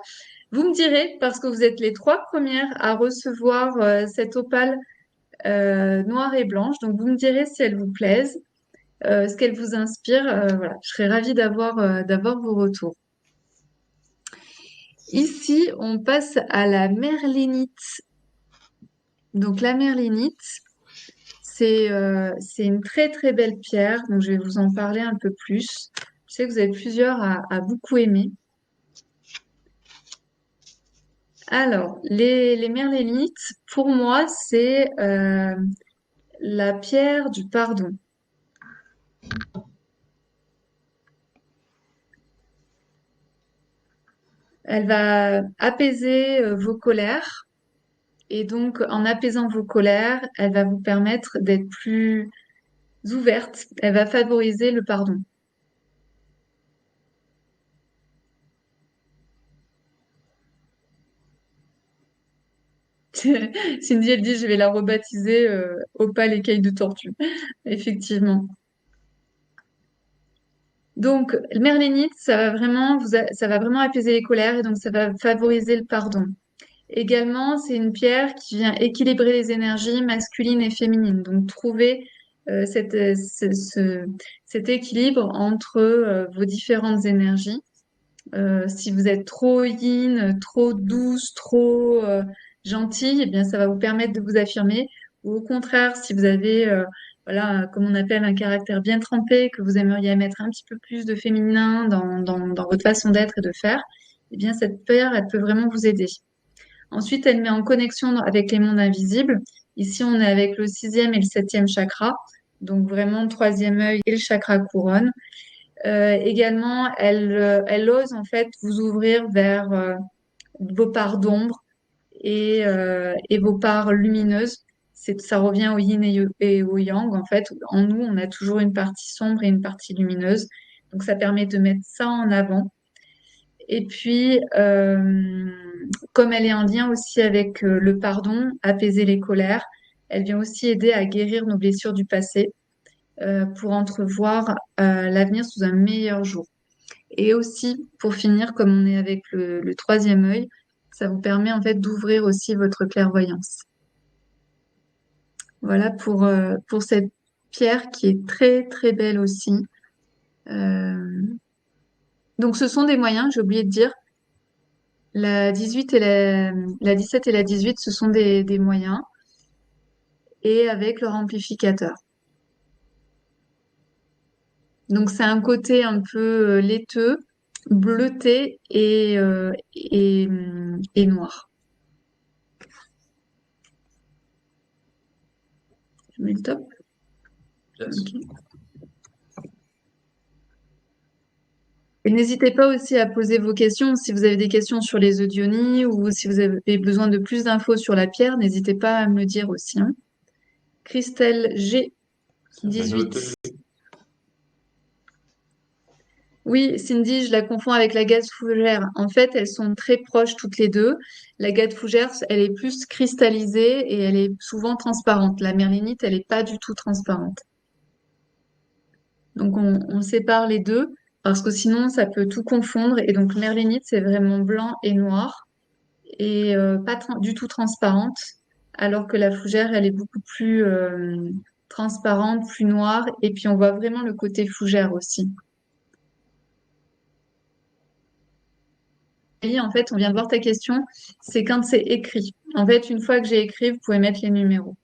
Speaker 1: vous me direz, parce que vous êtes les trois premières à recevoir cette opale noire et blanche, donc vous me direz si elles vous plaisent, ce qu'elles vous inspirent. Voilà, je serais ravie d'avoir vos retours. Ici, on passe à la merlénite. Donc la merlénite, c'est une très très belle pierre, donc je vais vous en parler un peu plus. Je sais que vous êtes plusieurs à beaucoup aimer. Alors, les merlénites, pour moi, c'est la pierre du pardon. Elle va apaiser vos colères et donc en apaisant vos colères, elle va vous permettre d'être plus ouverte. Elle va favoriser le pardon. Cindy, elle dit, je vais la rebaptiser Opale écaille de tortue. Effectivement. Donc, le merlénite, ça va vraiment apaiser les colères et donc ça va favoriser le pardon. Également, c'est une pierre qui vient équilibrer les énergies masculines et féminines. Donc, trouver cet équilibre entre vos différentes énergies. Si vous êtes trop yin, trop douce, trop gentille, eh bien, ça va vous permettre de vous affirmer. Ou au contraire, si vous avez, voilà, comme on appelle un caractère bien trempé, que vous aimeriez mettre un petit peu plus de féminin dans votre façon d'être et de faire, eh bien, cette pierre, elle peut vraiment vous aider. Ensuite, elle met en connexion avec les mondes invisibles. Ici, on est avec le sixième et le septième chakra, donc vraiment le troisième œil et le chakra couronne. Également, elle ose en fait vous ouvrir vers vos parts d'ombre et vos parts lumineuses. Ça revient au yin et au yang. En fait, en nous, on a toujours une partie sombre et une partie lumineuse. Donc, ça permet de mettre ça en avant. Et puis, comme elle est en lien aussi avec le pardon, apaiser les colères, elle vient aussi aider à guérir nos blessures du passé pour entrevoir l'avenir sous un meilleur jour. Et aussi, pour finir, comme on est avec le troisième œil, ça vous permet en fait d'ouvrir aussi votre clairvoyance. Voilà pour cette pierre qui est très très belle aussi. Euh, Donc ce sont des moyens, j'ai oublié de dire. La 18 et la 17 et la 18, ce sont des moyens. et avec leur amplificateur. Donc c'est un côté un peu laiteux, bleuté et noir. Je mets le top.
Speaker 2: Yes.
Speaker 1: Ok. Et n'hésitez pas aussi à poser vos questions. Si vous avez des questions sur les Eudionies ou si vous avez besoin de plus d'infos sur la pierre, n'hésitez pas à me le dire aussi, hein. Christelle G,
Speaker 2: Mais noté.
Speaker 1: 18. Oui, Cindy, je la confonds avec l'agate fougère. En fait, elles sont très proches toutes les deux. L'agate fougère, elle est plus cristallisée et elle est souvent transparente. La merlinite, elle est pas du tout transparente. Donc, on sépare les deux parce que sinon, ça peut tout confondre. Et donc, merlinite, c'est vraiment blanc et noir et pas du tout transparente, alors que la fougère, elle est beaucoup plus transparente, plus noire. Et puis, on voit vraiment le côté fougère aussi. Oui, en fait, on vient de voir ta question, c'est quand c'est écrit. En fait, une fois que j'ai écrit, vous pouvez mettre les numéros.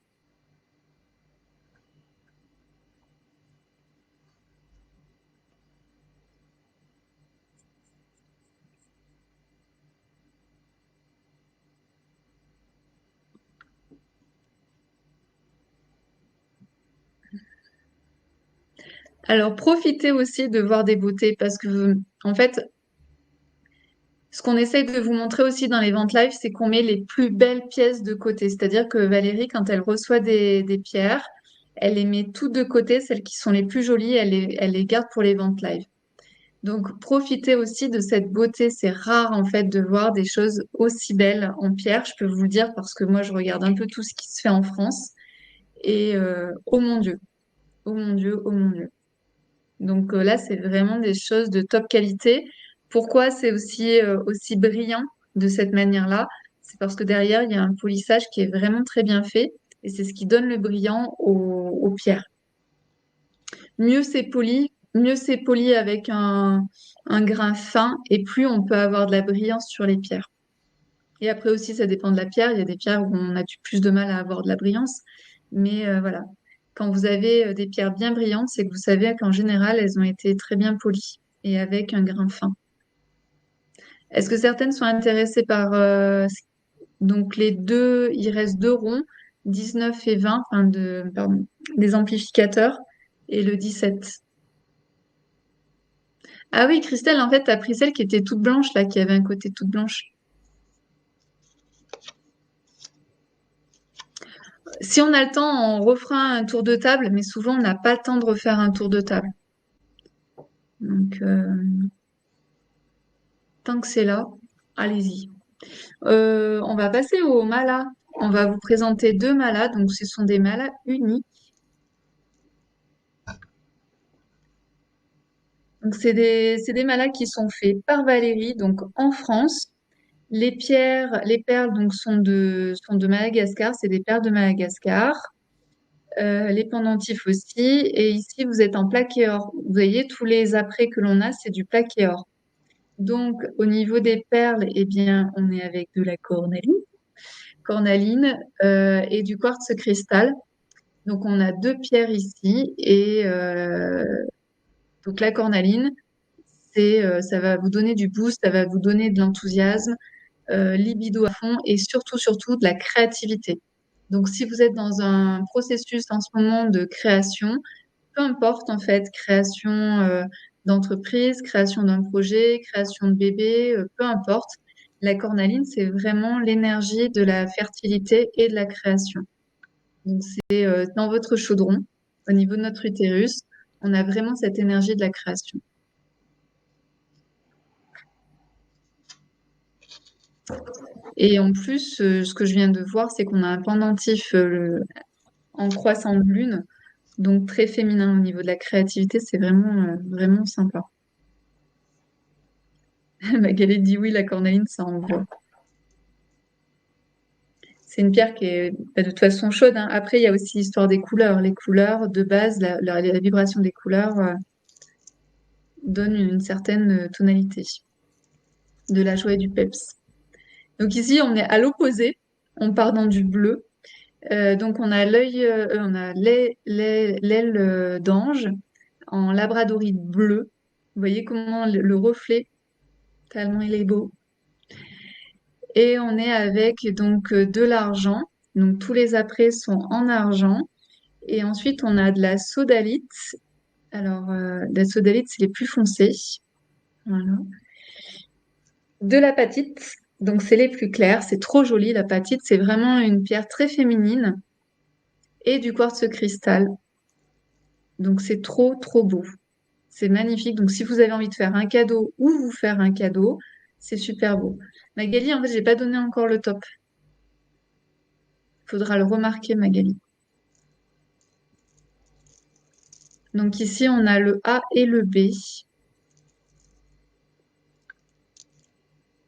Speaker 1: Alors, profitez aussi de voir des beautés parce que, en fait, ce qu'on essaye de vous montrer aussi dans les ventes live, c'est qu'on met les plus belles pièces de côté. C'est-à-dire que Valérie, quand elle reçoit des pierres, elle les met toutes de côté, celles qui sont les plus jolies, elle les garde pour les ventes live. Donc, profitez aussi de cette beauté. C'est rare, en fait, de voir des choses aussi belles en pierre. Je peux vous le dire parce que moi, je regarde un peu tout ce qui se fait en France. Et oh mon Dieu, oh mon Dieu, oh mon Dieu. Donc là, c'est vraiment des choses de top qualité. Pourquoi c'est aussi brillant de cette manière-là? C'est parce que derrière, il y a un polissage qui est vraiment très bien fait et c'est ce qui donne le brillant aux pierres. Mieux c'est poli avec un grain fin et plus on peut avoir de la brillance sur les pierres. Et après aussi, ça dépend de la pierre. Il y a des pierres où on a plus de mal à avoir de la brillance. Mais voilà, quand vous avez des pierres bien brillantes, c'est que vous savez qu'en général, elles ont été très bien polies et avec un grain fin. Est-ce que certaines sont intéressées par donc les deux, il reste deux ronds, 19 et 20, pardon, des amplificateurs et le 17. Ah oui, Christelle, en fait, t'as pris celle qui était toute blanche, là, qui avait un côté toute blanche. Si on a le temps, on refera un tour de table, mais souvent, on n'a pas le temps de refaire un tour de table. Donc, tant que c'est là, allez-y. On va passer aux malas. On va vous présenter deux malas. Donc, ce sont des malas uniques. Donc, c'est des malas qui sont faits par Valérie, donc en France. Les pierres, les perles donc sont de Madagascar, c'est des perles de Madagascar. Les pendentifs aussi. Et ici, vous êtes en plaqué or. Vous voyez, tous les apprêts que l'on a, c'est du plaqué or. Donc, au niveau des perles, eh bien, on est avec de la cornaline et du quartz cristal. Donc, on a deux pierres ici. Et donc, la cornaline, ça va vous donner du boost, ça va vous donner de l'enthousiasme, libido à fond et surtout, surtout de la créativité. Donc, si vous êtes dans un processus en ce moment de création, peu importe en fait, création d'entreprise, création d'un projet, création de bébé, peu importe, la cornaline, c'est vraiment l'énergie de la fertilité et de la création. Donc, c'est dans votre chaudron, au niveau de notre utérus, on a vraiment cette énergie de la création. Et en plus, ce que je viens de voir, c'est qu'on a un pendentif en croissant de lune, donc très féminin au niveau de la créativité, c'est vraiment, vraiment sympa. Magali dit oui, la cornaline, ça envoie. C'est une pierre qui est de toute façon chaude, hein. Après, il y a aussi l'histoire des couleurs. Les couleurs, de base, la vibration des couleurs donne une certaine tonalité de la joie et du peps. Donc ici, on est à l'opposé. On part dans du bleu. Donc on a on a l'aile d'ange en labradorite bleu. Vous voyez comment le reflet, tellement il est beau. Et on est avec donc de l'argent. Donc tous les apprêts sont en argent. Et ensuite on a de la sodalite. Alors la sodalite c'est les plus foncés. Voilà. De l'apatite. Donc c'est les plus clairs. C'est trop joli l'apatite. C'est vraiment une pierre très féminine. Et du quartz cristal. Donc c'est trop trop beau. C'est magnifique. Donc, si vous avez envie de faire un cadeau ou vous faire un cadeau, c'est super beau. Magali, en fait, j'ai pas donné encore le top. Faudra le remarquer, Magali. Donc ici, on a le A et le B.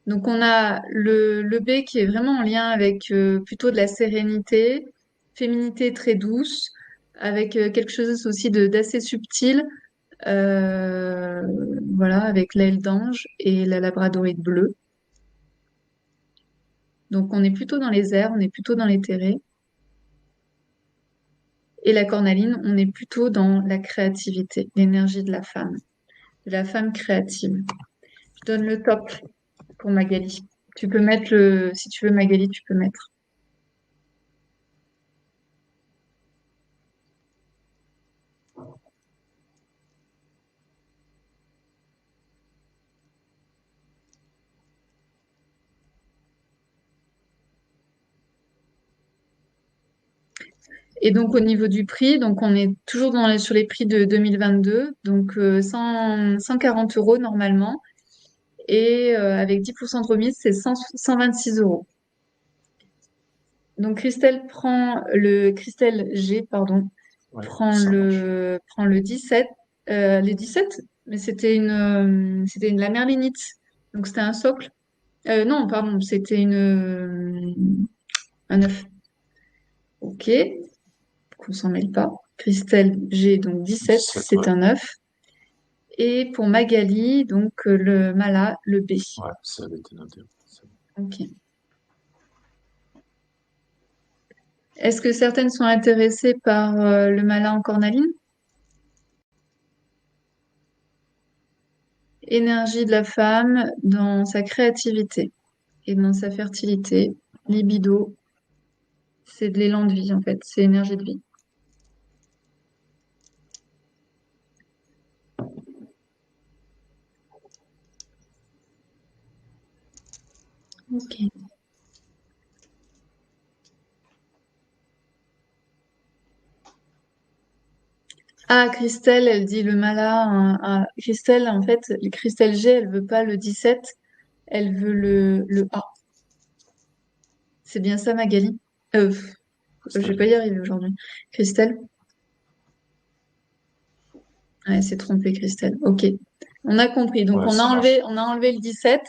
Speaker 1: Donc on a le B qui est vraiment en lien avec plutôt de la sérénité, féminité très douce, avec quelque chose aussi d'assez subtil. euh, voilà, avec l'aile d'ange et la labradorite bleue. Donc on est plutôt dans les airs, on est plutôt dans l'éthéré. Et la cornaline, on est plutôt dans la créativité, l'énergie de la femme créative. Je donne le top pour Magali. Tu peux mettre si tu veux Magali, tu peux mettre. Et donc au niveau du prix, donc on est toujours sur les prix de 2022, donc 140 euros normalement, et avec 10% de remise, c'est 126 euros. Donc Christelle G, pardon,
Speaker 2: Ouais,
Speaker 1: prend
Speaker 2: ça marche.
Speaker 1: prend le 17, les 17, mais c'était la merlinite, donc c'était un socle. Non, pardon, c'était un œuf. Ok, qu'on s'en mêle pas. Christelle G, donc 17,
Speaker 2: 17,
Speaker 1: c'est
Speaker 2: ouais.
Speaker 1: un œuf. Et pour Magali, donc le mala, le B.
Speaker 2: Ouais, ça avait été noté.
Speaker 1: Ok. Est-ce que certaines sont intéressées par le mala en cornaline? Énergie de la femme dans sa créativité et dans sa fertilité. Libido, c'est de l'élan de vie en fait, c'est énergie de vie. Ok. Ah, Christelle, elle dit le mala. Christelle, en fait, Christelle G, elle veut pas le 17, elle veut le A. C'est bien ça, Magali? Je vais pas y arriver aujourd'hui. Christelle? Ouais, c'est trompé, Christelle. Ok. On a compris. Donc,
Speaker 2: Ouais, ça marche.
Speaker 1: on a enlevé le 17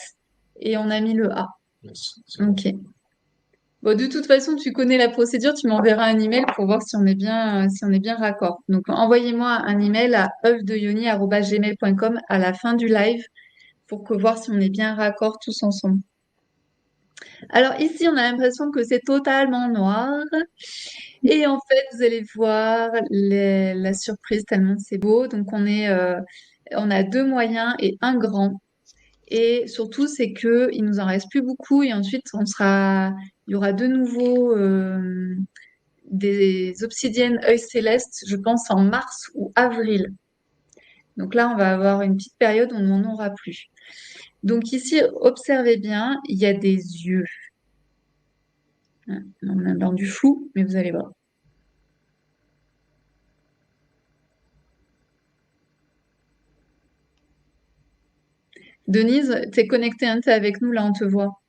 Speaker 1: et on a mis le A.
Speaker 2: Yes, c'est bon.
Speaker 1: Ok. Bon, de toute façon, tu connais la procédure, tu m'enverras un email pour voir si on est bien raccord. Donc, envoyez-moi un email à œufdeyoni@gmail.com à la fin du live pour voir si on est bien raccord tous ensemble. Alors ici, on a l'impression que c'est totalement noir. Et en fait, vous allez voir la surprise tellement c'est beau. Donc on a deux moyens et un grand. Et surtout, c'est que il nous en reste plus beaucoup. Et ensuite, il y aura de nouveau des obsidiennes œil céleste, je pense en mars ou avril. Donc là, on va avoir une petite période où on n'en aura plus. Donc ici, observez bien, il y a des yeux. On est dans du flou, mais vous allez voir. Denise, t'es connectée, hein, t'es avec nous, là, on te voit.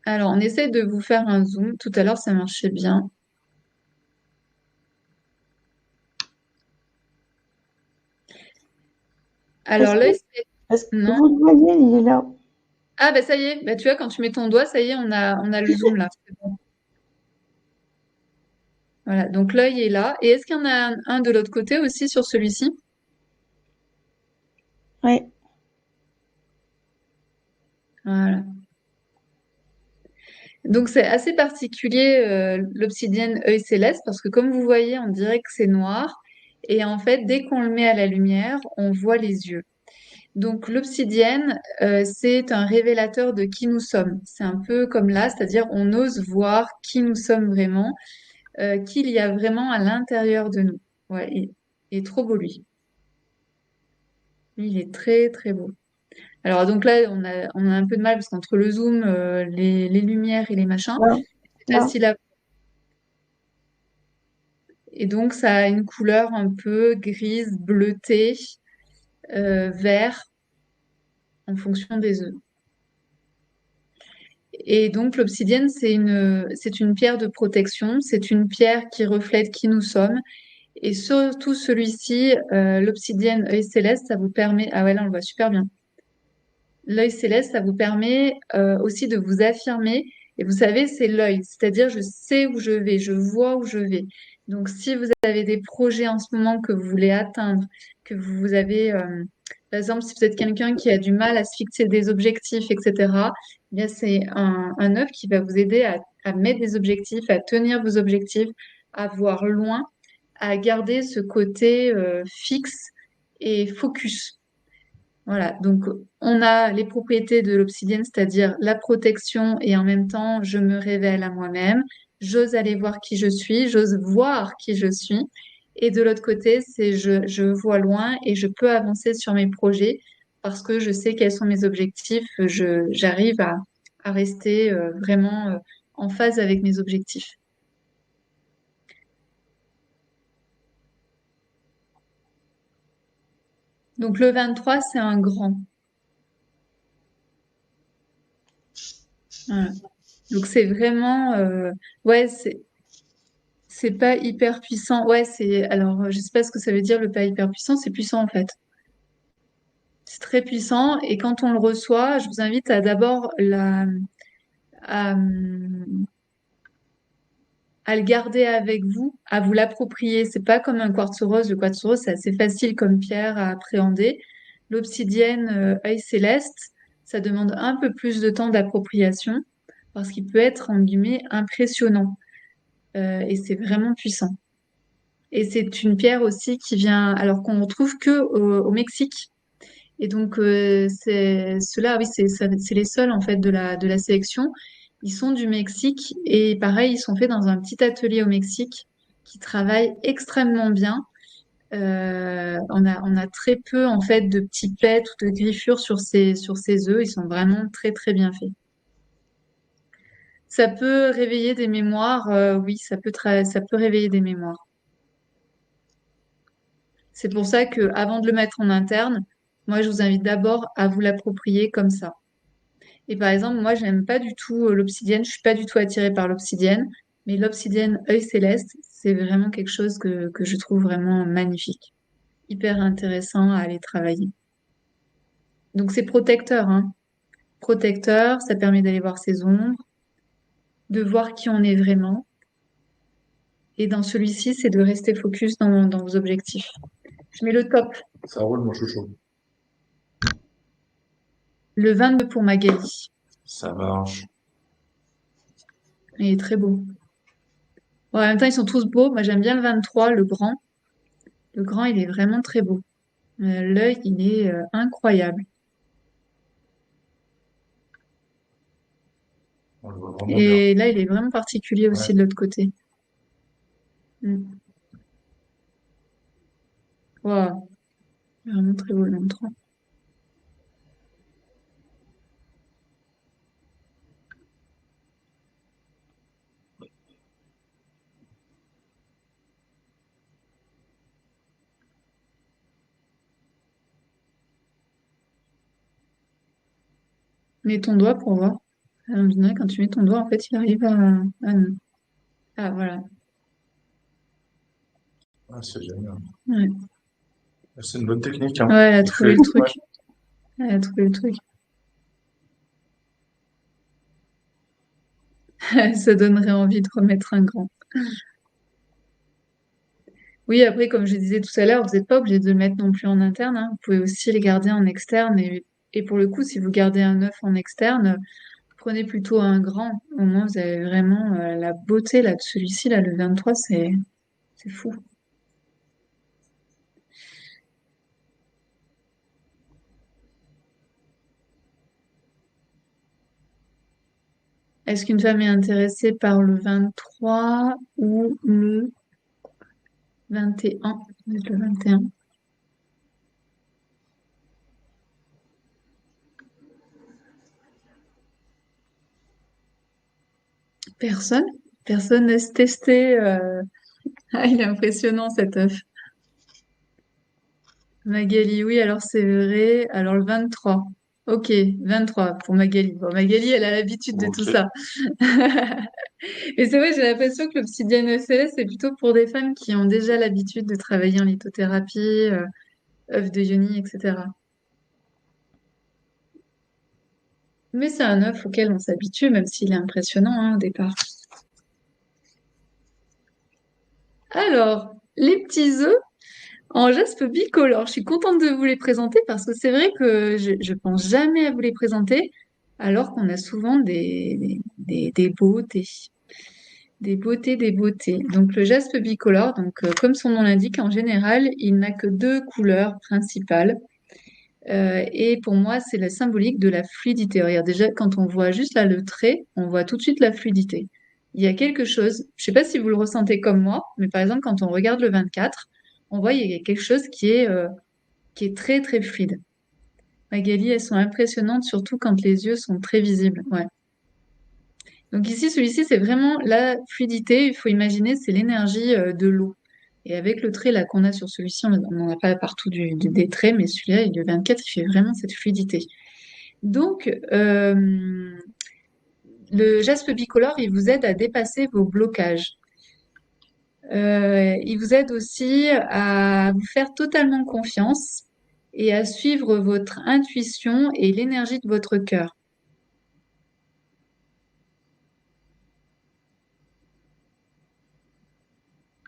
Speaker 1: Alors, on essaie de vous faire un zoom. Tout à l'heure, ça marchait bien. Alors
Speaker 3: Est-ce
Speaker 1: là,
Speaker 3: que, est-ce que
Speaker 1: non.
Speaker 3: vous le voyez, il est là.
Speaker 1: Ah, bah ça y est. Bah, tu vois, quand tu mets ton doigt, ça y est, on a le zoom là. C'est bon. Voilà, donc l'œil est là. Et est-ce qu'il y en a un de l'autre côté aussi sur celui-ci?
Speaker 3: Ouais.
Speaker 1: Voilà. Donc c'est assez particulier l'obsidienne œil céleste parce que comme vous voyez, on dirait que c'est noir et en fait, dès qu'on le met à la lumière, on voit les yeux. Donc l'obsidienne, c'est un révélateur de qui nous sommes. C'est un peu comme là, c'est-à-dire on ose voir qui nous sommes vraiment, qu'il y a vraiment à l'intérieur de nous. Ouais, il est trop beau lui. Lui, il est très très beau. Alors donc là, on a un peu de mal parce qu'entre le zoom, les lumières et les machins,
Speaker 3: Là,
Speaker 1: c'est
Speaker 3: là.
Speaker 1: facile à... Et donc ça a une couleur un peu grise, bleutée, vert en fonction des œufs. Et donc l'obsidienne, c'est une pierre de protection, c'est une pierre qui reflète qui nous sommes. Et surtout celui-ci, l'obsidienne œil céleste, ça vous permet... Ah ouais, là on le voit super bien. L'œil céleste, ça vous permet aussi de vous affirmer. Et vous savez, c'est l'œil, c'est-à-dire je sais où je vais, je vois où je vais. Donc si vous avez des projets en ce moment que vous voulez atteindre, que vous avez, par exemple, si vous êtes quelqu'un qui a du mal à se fixer des objectifs, etc., eh bien c'est un œuf qui va vous aider à mettre des objectifs, à tenir vos objectifs, à voir loin, à garder ce côté fixe et focus. Voilà, donc on a les propriétés de l'obsidienne, c'est-à-dire la protection et en même temps je me révèle à moi-même, j'ose aller voir qui je suis, j'ose voir qui je suis. Et de l'autre côté, c'est je vois loin et je peux avancer sur mes projets parce que je sais quels sont mes objectifs, j'arrive à rester vraiment en phase avec mes objectifs. Donc le 23, c'est un grand. Voilà. Donc c'est vraiment, ouais, c'est pas hyper puissant. Ouais, alors je sais pas ce que ça veut dire le pas hyper puissant, c'est puissant en fait. C'est très puissant et quand on le reçoit, je vous invite à d'abord à, à le garder avec vous, à vous l'approprier. C'est pas comme un quartz rose. Le quartz rose, c'est assez facile comme pierre à appréhender. L'obsidienne, œil céleste, ça demande un peu plus de temps d'appropriation parce qu'il peut être en guillemets impressionnant. Et c'est vraiment puissant. Et c'est une pierre aussi qui vient, alors qu'on ne retrouve que au Mexique. Et donc, ceux-là, oui, c'est les seuls en fait de la sélection. Ils sont du Mexique et pareil, ils sont faits dans un petit atelier au Mexique qui travaille extrêmement bien. On a très peu en fait de petits pets ou de griffures sur ces œufs. Ils sont vraiment très très bien faits. Ça peut réveiller des mémoires, oui, ça peut réveiller des mémoires. C'est pour ça que avant de le mettre en interne, moi, je vous invite d'abord à vous l'approprier comme ça. Et par exemple, moi, j'aime pas du tout l'obsidienne. Je suis pas du tout attirée par l'obsidienne, mais l'obsidienne œil céleste, c'est vraiment quelque chose que je trouve vraiment magnifique, hyper intéressant à aller travailler. Donc c'est protecteur, hein. Protecteur, ça permet d'aller voir ses ombres, de voir qui on est vraiment. Et dans celui-ci, c'est de rester focus dans vos objectifs. Je mets le top,
Speaker 2: Ça roule, mon chouchou.
Speaker 1: le 22 pour Magali.
Speaker 2: Ça marche.
Speaker 1: Il est très beau. Ouais, en même temps, ils sont tous beaux. Moi, j'aime bien le 23, le grand. Le grand, il est vraiment très beau. L'œil, il est incroyable.
Speaker 2: On le voit vraiment bien.
Speaker 1: Et là, il est vraiment particulier
Speaker 2: Ouais.
Speaker 1: aussi de l'autre côté. Mm. Wow, vraiment très beau le 23. Mets ton doigt pour voir. On dirait quand tu mets ton doigt, en fait, il arrive à... Ah non. Ah, voilà.
Speaker 2: Ah, c'est génial.
Speaker 1: Ouais,
Speaker 2: C'est une bonne technique, hein.
Speaker 1: ouais, elle a
Speaker 2: Il
Speaker 1: trouvé
Speaker 2: fait...
Speaker 1: le truc.
Speaker 2: Ouais.
Speaker 1: Elle a trouvé le truc. Ça donnerait envie de remettre un grand. Oui, après, comme je disais tout à l'heure, vous n'êtes pas obligé de le mettre non plus en interne, hein. Vous pouvez aussi les garder en externe. Et pour le coup, si vous gardez un œuf en externe, vous Prenez plutôt un grand. Au moins, vous avez vraiment la beauté là de celui-ci, là, le 23, c'est fou. Est-ce qu'une femme est intéressée par le 23 ou le 21? Peut-être le 21. Personne? Personne n'a testé. Ah, il est impressionnant cet œuf. Magali, oui, alors c'est vrai. Alors le 23. Ok, 23 pour Magali. Bon, Magali, elle a l'habitude de tout
Speaker 2: Ok.
Speaker 1: ça. Et c'est vrai, j'ai l'impression que l'obsidienne ECS, c'est plutôt pour des femmes qui ont déjà l'habitude de travailler en lithothérapie, œuf de yoni, etc. Mais c'est un œuf auquel on s'habitue, même s'il est impressionnant, hein, au départ. Alors, les petits œufs en jaspe bicolore. Je suis contente de vous les présenter parce que c'est vrai que je pense jamais à vous les présenter, alors qu'on a souvent des beautés. Des beautés, des beautés. Donc le jaspe bicolore, donc comme son nom l'indique, en général, il n'a que deux couleurs principales. Et pour moi, c'est la symbolique de la fluidité. Regarde, déjà, quand on voit juste là le trait, on voit tout de suite la fluidité. Il y a quelque chose, je sais pas si vous le ressentez comme moi, mais par exemple, quand on regarde le 24, on voit il y a quelque chose qui est très très fluide. Magali, elles sont impressionnantes, surtout quand les yeux sont très visibles. Ouais. Donc ici, celui-ci, c'est vraiment la fluidité. Il faut imaginer, c'est l'énergie de l'eau. Et avec le trait là qu'on a sur celui-ci, on n'en a pas partout des traits, mais celui-là, le 24, il fait vraiment cette fluidité. Donc, le jaspe bicolore, il vous aide à dépasser vos blocages. Il vous aide aussi à vous faire totalement confiance et à suivre votre intuition et l'énergie de votre cœur.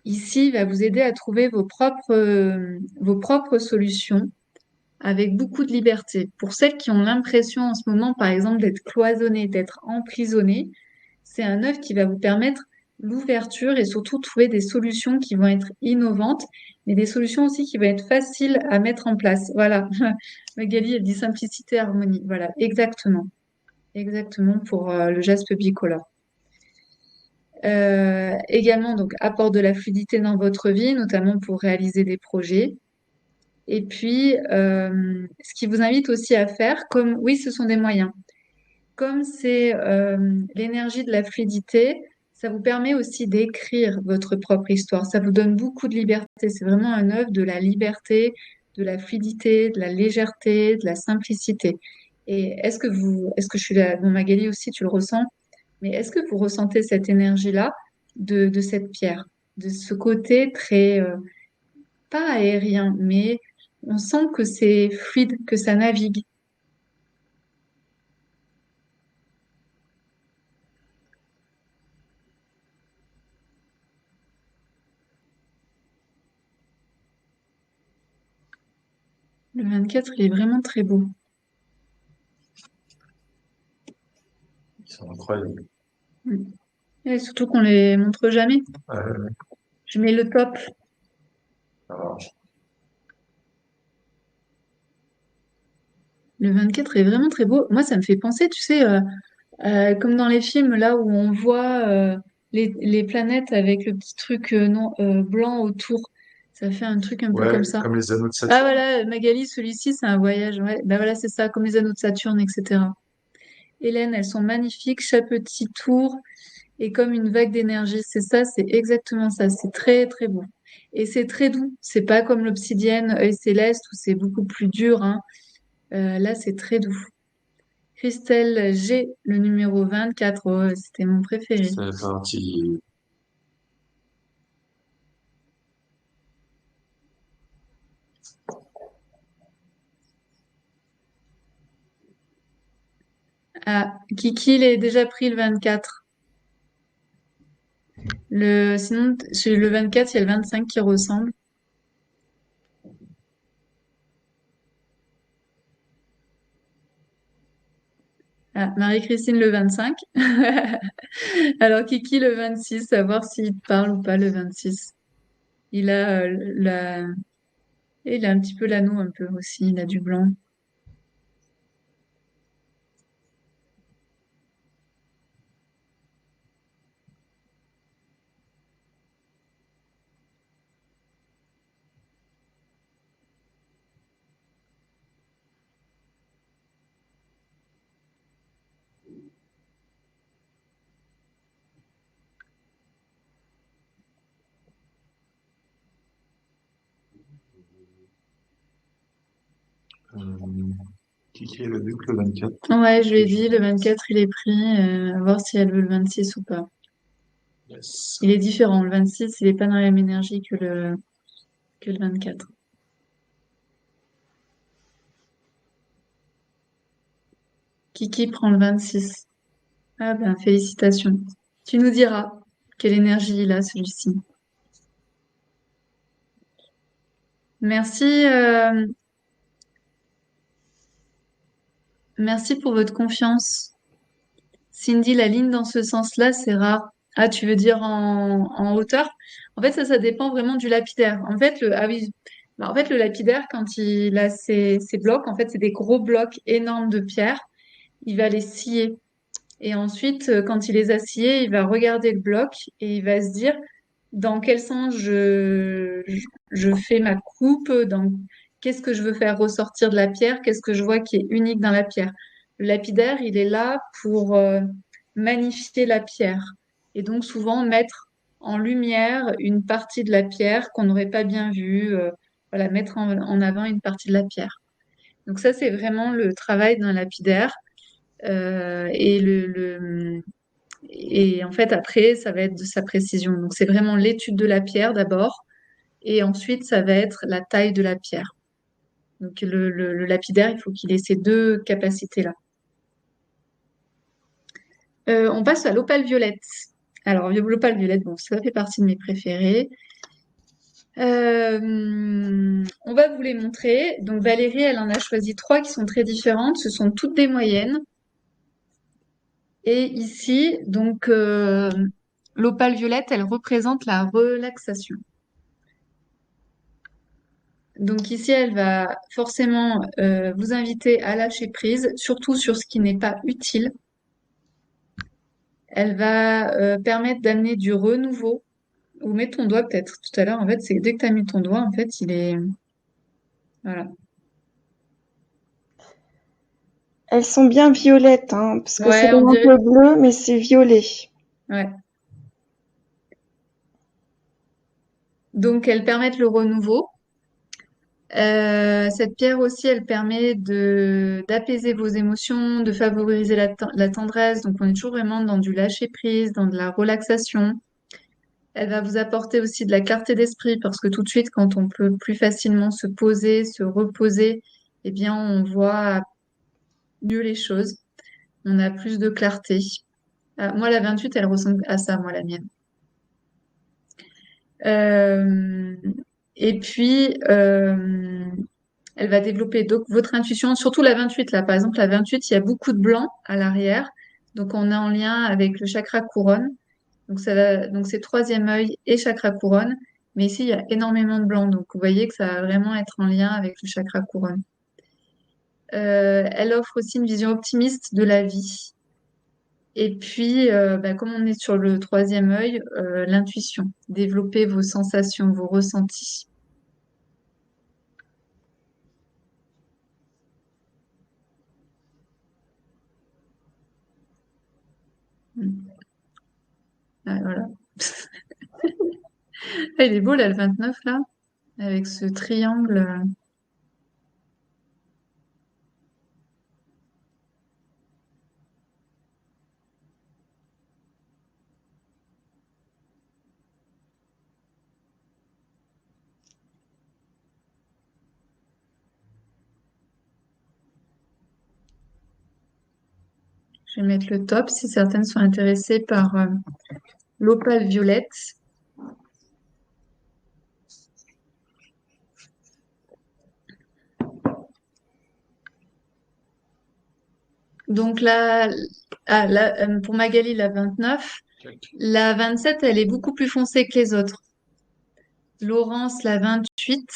Speaker 1: Ici, il va vous aider à trouver vos propres solutions avec beaucoup de liberté. Pour celles qui ont l'impression en ce moment, par exemple, d'être cloisonnées, d'être emprisonnées, c'est un œuf qui va vous permettre l'ouverture et surtout trouver des solutions qui vont être innovantes, mais des solutions aussi qui vont être faciles à mettre en place. Voilà. Magali, elle dit simplicité, harmonie. Voilà, exactement. Exactement pour le jaspe bicolore. Également, donc, apporte de la fluidité dans votre vie, notamment pour réaliser des projets. Et puis, ce qui vous invite aussi à faire, comme, oui, ce sont des moyens. Comme c'est l'énergie de la fluidité, ça vous permet aussi d'écrire votre propre histoire. Ça vous donne beaucoup de liberté. C'est vraiment un œuvre de la liberté, de la fluidité, de la légèreté, de la simplicité. Et est-ce que je suis là, bon, Magali aussi, tu le ressens, mais est-ce que vous ressentez cette énergie-là de cette pierre, de ce côté très, pas aérien, mais on sent que c'est fluide, que ça navigue. Le 24, il est vraiment très beau.
Speaker 2: C'est incroyable.
Speaker 1: Mm. Et surtout qu'on les montre jamais.
Speaker 2: Euh,
Speaker 1: Je mets le top.
Speaker 2: alors,
Speaker 1: Le 24 est vraiment très beau. Moi, ça me fait penser, tu sais, comme dans les films, là où on voit les planètes avec le petit truc non, blanc autour. Ça fait un truc un peu comme
Speaker 2: ouais,
Speaker 1: ça.
Speaker 2: comme les anneaux de
Speaker 1: Ah
Speaker 2: Saturne.
Speaker 1: voilà, Magali, celui-ci, c'est un voyage. Ouais, bah voilà, c'est ça, comme les anneaux de Saturne, etc. Hélène, elles sont magnifiques, chaque petit tour est comme une vague d'énergie. C'est ça, c'est exactement ça. C'est très, très beau. Et c'est très doux. C'est pas comme l'obsidienne œil céleste où c'est beaucoup plus dur, hein. Là, c'est très doux. Christelle G, le numéro 24. Oh, c'était mon préféré.
Speaker 2: C'est parti.
Speaker 1: Ah, Kiki, il est déjà pris le 24. Sinon, sur le 24, il y a le 25 qui ressemble. Ah, Marie-Christine le 25. Alors Kiki le 26, savoir s'il te parle ou pas le 26. Il a et il a un petit peu l'anneau un peu aussi, il a du blanc.
Speaker 2: Euh, qui est le Duc le 24?
Speaker 1: Ouais, je lui ai dit, le 24, il est pris, à voir si elle veut le 26 ou pas.
Speaker 2: Yes.
Speaker 1: Il est différent, le 26, il est pas dans la même énergie que le 24. Kiki prend le 26. Ah ben, félicitations. Tu nous diras quelle énergie il a, celui-ci. Merci, merci pour votre confiance. Cindy, la ligne dans ce sens-là, c'est rare. Ah, tu veux dire en hauteur? En fait, ça dépend vraiment du lapidaire. En fait, ah oui, bah, en fait, le lapidaire, quand il a ses blocs, en fait, c'est des gros blocs énormes de pierre. Il va les scier. Et ensuite, quand il les a sciés, il va regarder le bloc et il va se dire dans quel sens je fais ma coupe, qu'est-ce que je veux faire ressortir de la pierre, qu'est-ce que je vois qui est unique dans la pierre. Le lapidaire, il est là pour magnifier la pierre et donc souvent mettre en lumière une partie de la pierre qu'on n'aurait pas bien vue, voilà, mettre en avant une partie de la pierre. Donc ça, c'est vraiment le travail d'un lapidaire. Et et en fait, après, ça va être de sa précision. Donc, c'est vraiment l'étude de la pierre d'abord, et ensuite, ça va être la taille de la pierre. Donc, le lapidaire, il faut qu'il ait ces deux capacités-là. On passe à l'opale violette. Alors, l'opale violette, bon, ça fait partie de mes préférés. On va vous les montrer. Donc, Valérie, elle en a choisi trois qui sont très différentes. Ce sont toutes des moyennes. Et ici, donc, l'opale violette, elle représente la relaxation. Donc ici, elle va forcément vous inviter à lâcher prise, surtout sur ce qui n'est pas utile. Elle va permettre d'amener du renouveau. Ou mets ton doigt peut-être tout à l'heure. En fait, c'est dès que tu as mis ton doigt, en fait, il est... Voilà.
Speaker 3: Elles sont bien violettes, hein, parce que c'est
Speaker 1: Ouais, on
Speaker 3: un
Speaker 1: dirait...
Speaker 3: peu bleu, mais c'est violet.
Speaker 1: Ouais. Donc, elles permettent le renouveau. Cette pierre aussi, elle permet d'apaiser vos émotions, de favoriser la tendresse. Donc, on est toujours vraiment dans du lâcher prise, dans de la relaxation. Elle va vous apporter aussi de la clarté d'esprit parce que tout de suite, quand on peut plus facilement se poser, se reposer, eh bien, on voit mieux les choses. On a plus de clarté. Moi, la 28, elle ressemble à ça, moi, la mienne. Euh, et puis, elle va développer donc votre intuition, surtout la 28 là. Par exemple, la 28, il y a beaucoup de blanc à l'arrière. Donc, on est en lien avec le chakra couronne. Donc, donc c'est troisième œil et chakra couronne. Mais ici, il y a énormément de blanc. Donc, vous voyez que ça va vraiment être en lien avec le chakra couronne. Elle offre aussi une vision optimiste de la vie. Et puis, comme on est sur le troisième œil, l'intuition. Développer vos sensations, vos ressentis. Mm. Ah, voilà. Ah, il est beau là, le 29 là, avec ce triangle. Je vais mettre le top si certaines sont intéressées par l'opale violette. Donc pour Magali, la 29, la 27, elle est beaucoup plus foncée que les autres. Laurence, la 28.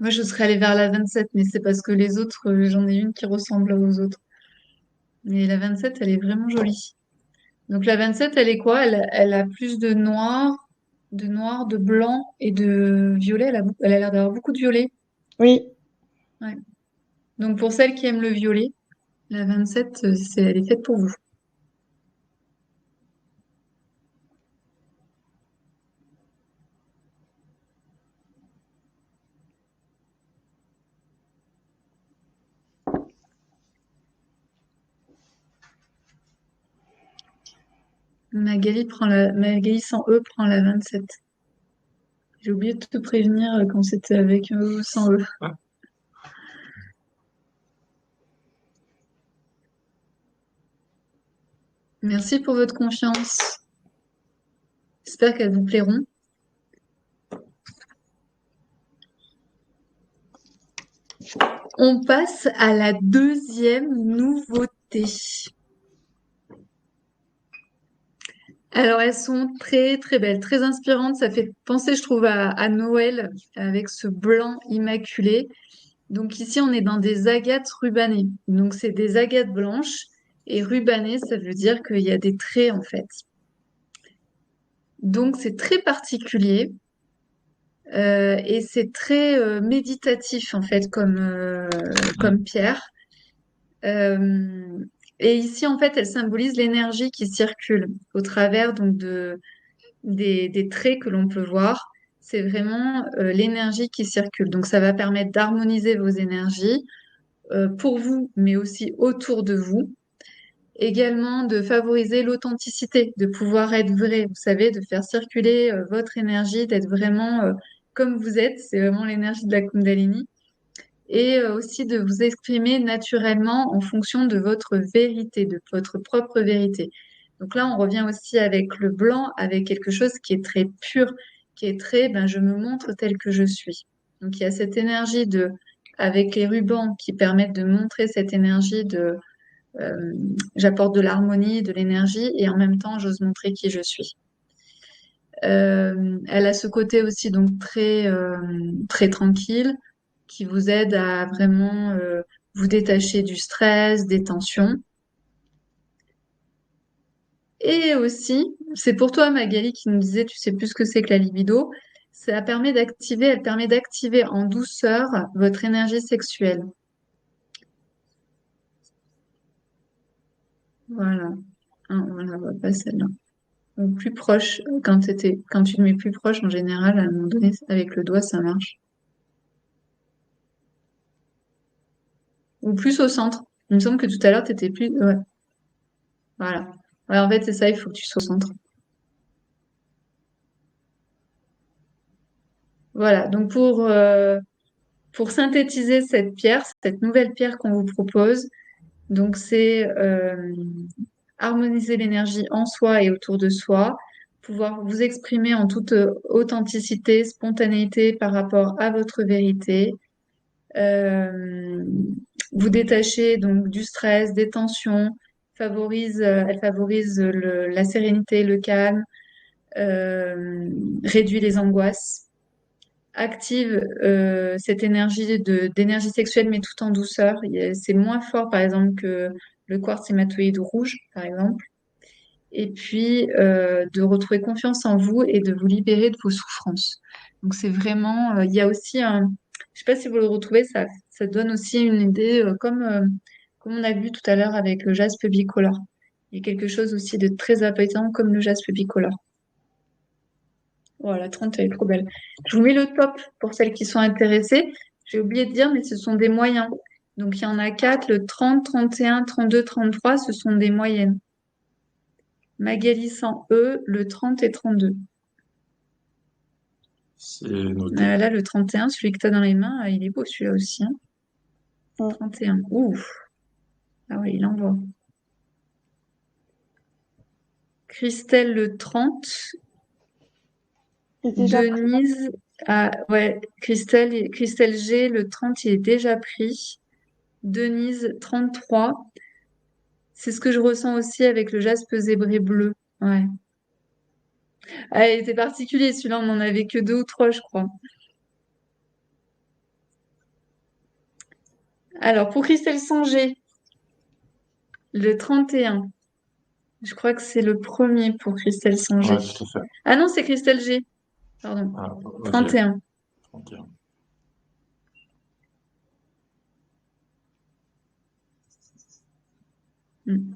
Speaker 1: Moi, je serais allée vers la 27, mais c'est parce que les autres, j'en ai une qui ressemble aux autres. Mais la 27, elle est vraiment jolie. Donc la 27, elle est quoi? Elle a plus de noir, de blanc et de violet. Elle a l'air d'avoir beaucoup de violet.
Speaker 3: Oui.
Speaker 1: Ouais. Donc pour celles qui aiment le violet, la 27, elle est faite pour vous. Magali sans E prend la 27. J'ai oublié de te prévenir quand c'était avec E ou sans E. Merci pour votre confiance. J'espère qu'elles vous plairont. On passe à la deuxième nouveauté. Alors, elles sont très, très belles, très inspirantes. Ça fait penser, je trouve, à Noël avec ce blanc immaculé. Donc ici, on est dans des agates rubanées. Donc, c'est des agates blanches. Et rubanées, ça veut dire qu'il y a des traits, en fait. Donc, c'est très particulier. Et c'est très méditatif, en fait, comme pierre. Euh, et ici, en fait, elle symbolise l'énergie qui circule au travers donc des traits que l'on peut voir. C'est vraiment l'énergie qui circule. Donc, ça va permettre d'harmoniser vos énergies pour vous, mais aussi autour de vous. Également de favoriser l'authenticité, de pouvoir être vrai, vous savez, de faire circuler votre énergie, d'être vraiment comme vous êtes. C'est vraiment l'énergie de la Kundalini et aussi de vous exprimer naturellement en fonction de votre vérité, de votre propre vérité. Donc là, on revient aussi avec le blanc, avec quelque chose qui est très pur, qui est très, je me montre tel que je suis. Donc il y a cette énergie avec les rubans qui permettent de montrer cette énergie euh, j'apporte de l'harmonie, de l'énergie et en même temps, j'ose montrer qui je suis. Elle a ce côté aussi donc très très tranquille qui vous aide à vraiment vous détacher du stress, des tensions. Et aussi, c'est pour toi Magali qui nous disait, tu sais plus ce que c'est que la libido. Elle permet d'activer en douceur votre énergie sexuelle. Voilà. Ah, voilà, on va pas celle-là. Donc, plus proche, quand tu te mets plus proche, en général, à un moment donné, avec le doigt, ça marche. Ou plus au centre. Il me semble que tout à l'heure, tu étais plus. Ouais, voilà. Ouais, en fait, c'est ça, il faut que tu sois au centre. Voilà. Donc, pour synthétiser cette pierre, cette nouvelle pierre qu'on vous propose, donc c'est harmoniser l'énergie en soi et autour de soi, pouvoir vous exprimer en toute authenticité, spontanéité par rapport à votre vérité, euh, vous détacher donc du stress, des tensions, elle favorise la sérénité, le calme, réduit les angoisses, active cette énergie d'énergie sexuelle mais tout en douceur. C'est moins fort par exemple que le quartz hématoïde rouge par exemple. Et puis de retrouver confiance en vous et de vous libérer de vos souffrances. Donc c'est vraiment, il y a aussi je sais pas si vous le retrouvez, ça donne aussi une idée comme on a vu tout à l'heure avec le jaspe bicolore. Il y a quelque chose aussi de très apaisant comme le jaspe bicolore. Voilà, la 30, elle est trop belle. Je vous mets le top pour celles qui sont intéressées. J'ai oublié de dire, mais ce sont des moyens. Donc il y en a 4, le 30, 31, 32, 33, ce sont des moyennes. Magali sans E, le 30 et 32.
Speaker 2: C'est noté.
Speaker 1: Là, le 31, celui que tu as dans les mains, il est beau celui-là aussi. Hein. 31. Ouf. Ah oui, il envoie. Christelle le 30.
Speaker 3: C'est déjà pris.
Speaker 1: Denise. Ah, ouais, Christelle G, le 30 il est déjà pris. Denise, 33. C'est ce que je ressens aussi avec le jaspe zébré bleu. Ouais. Ah, il était particulier, celui-là, on n'en avait que deux ou trois, je crois. Alors, pour Christelle Sanger, le 31. Je crois que c'est le premier pour Christelle Sanger.
Speaker 2: Ouais, tout à fait.
Speaker 1: Ah non, c'est Christelle G. Pardon.
Speaker 2: Ah, ok.
Speaker 1: 31.
Speaker 2: 31.
Speaker 1: Hmm.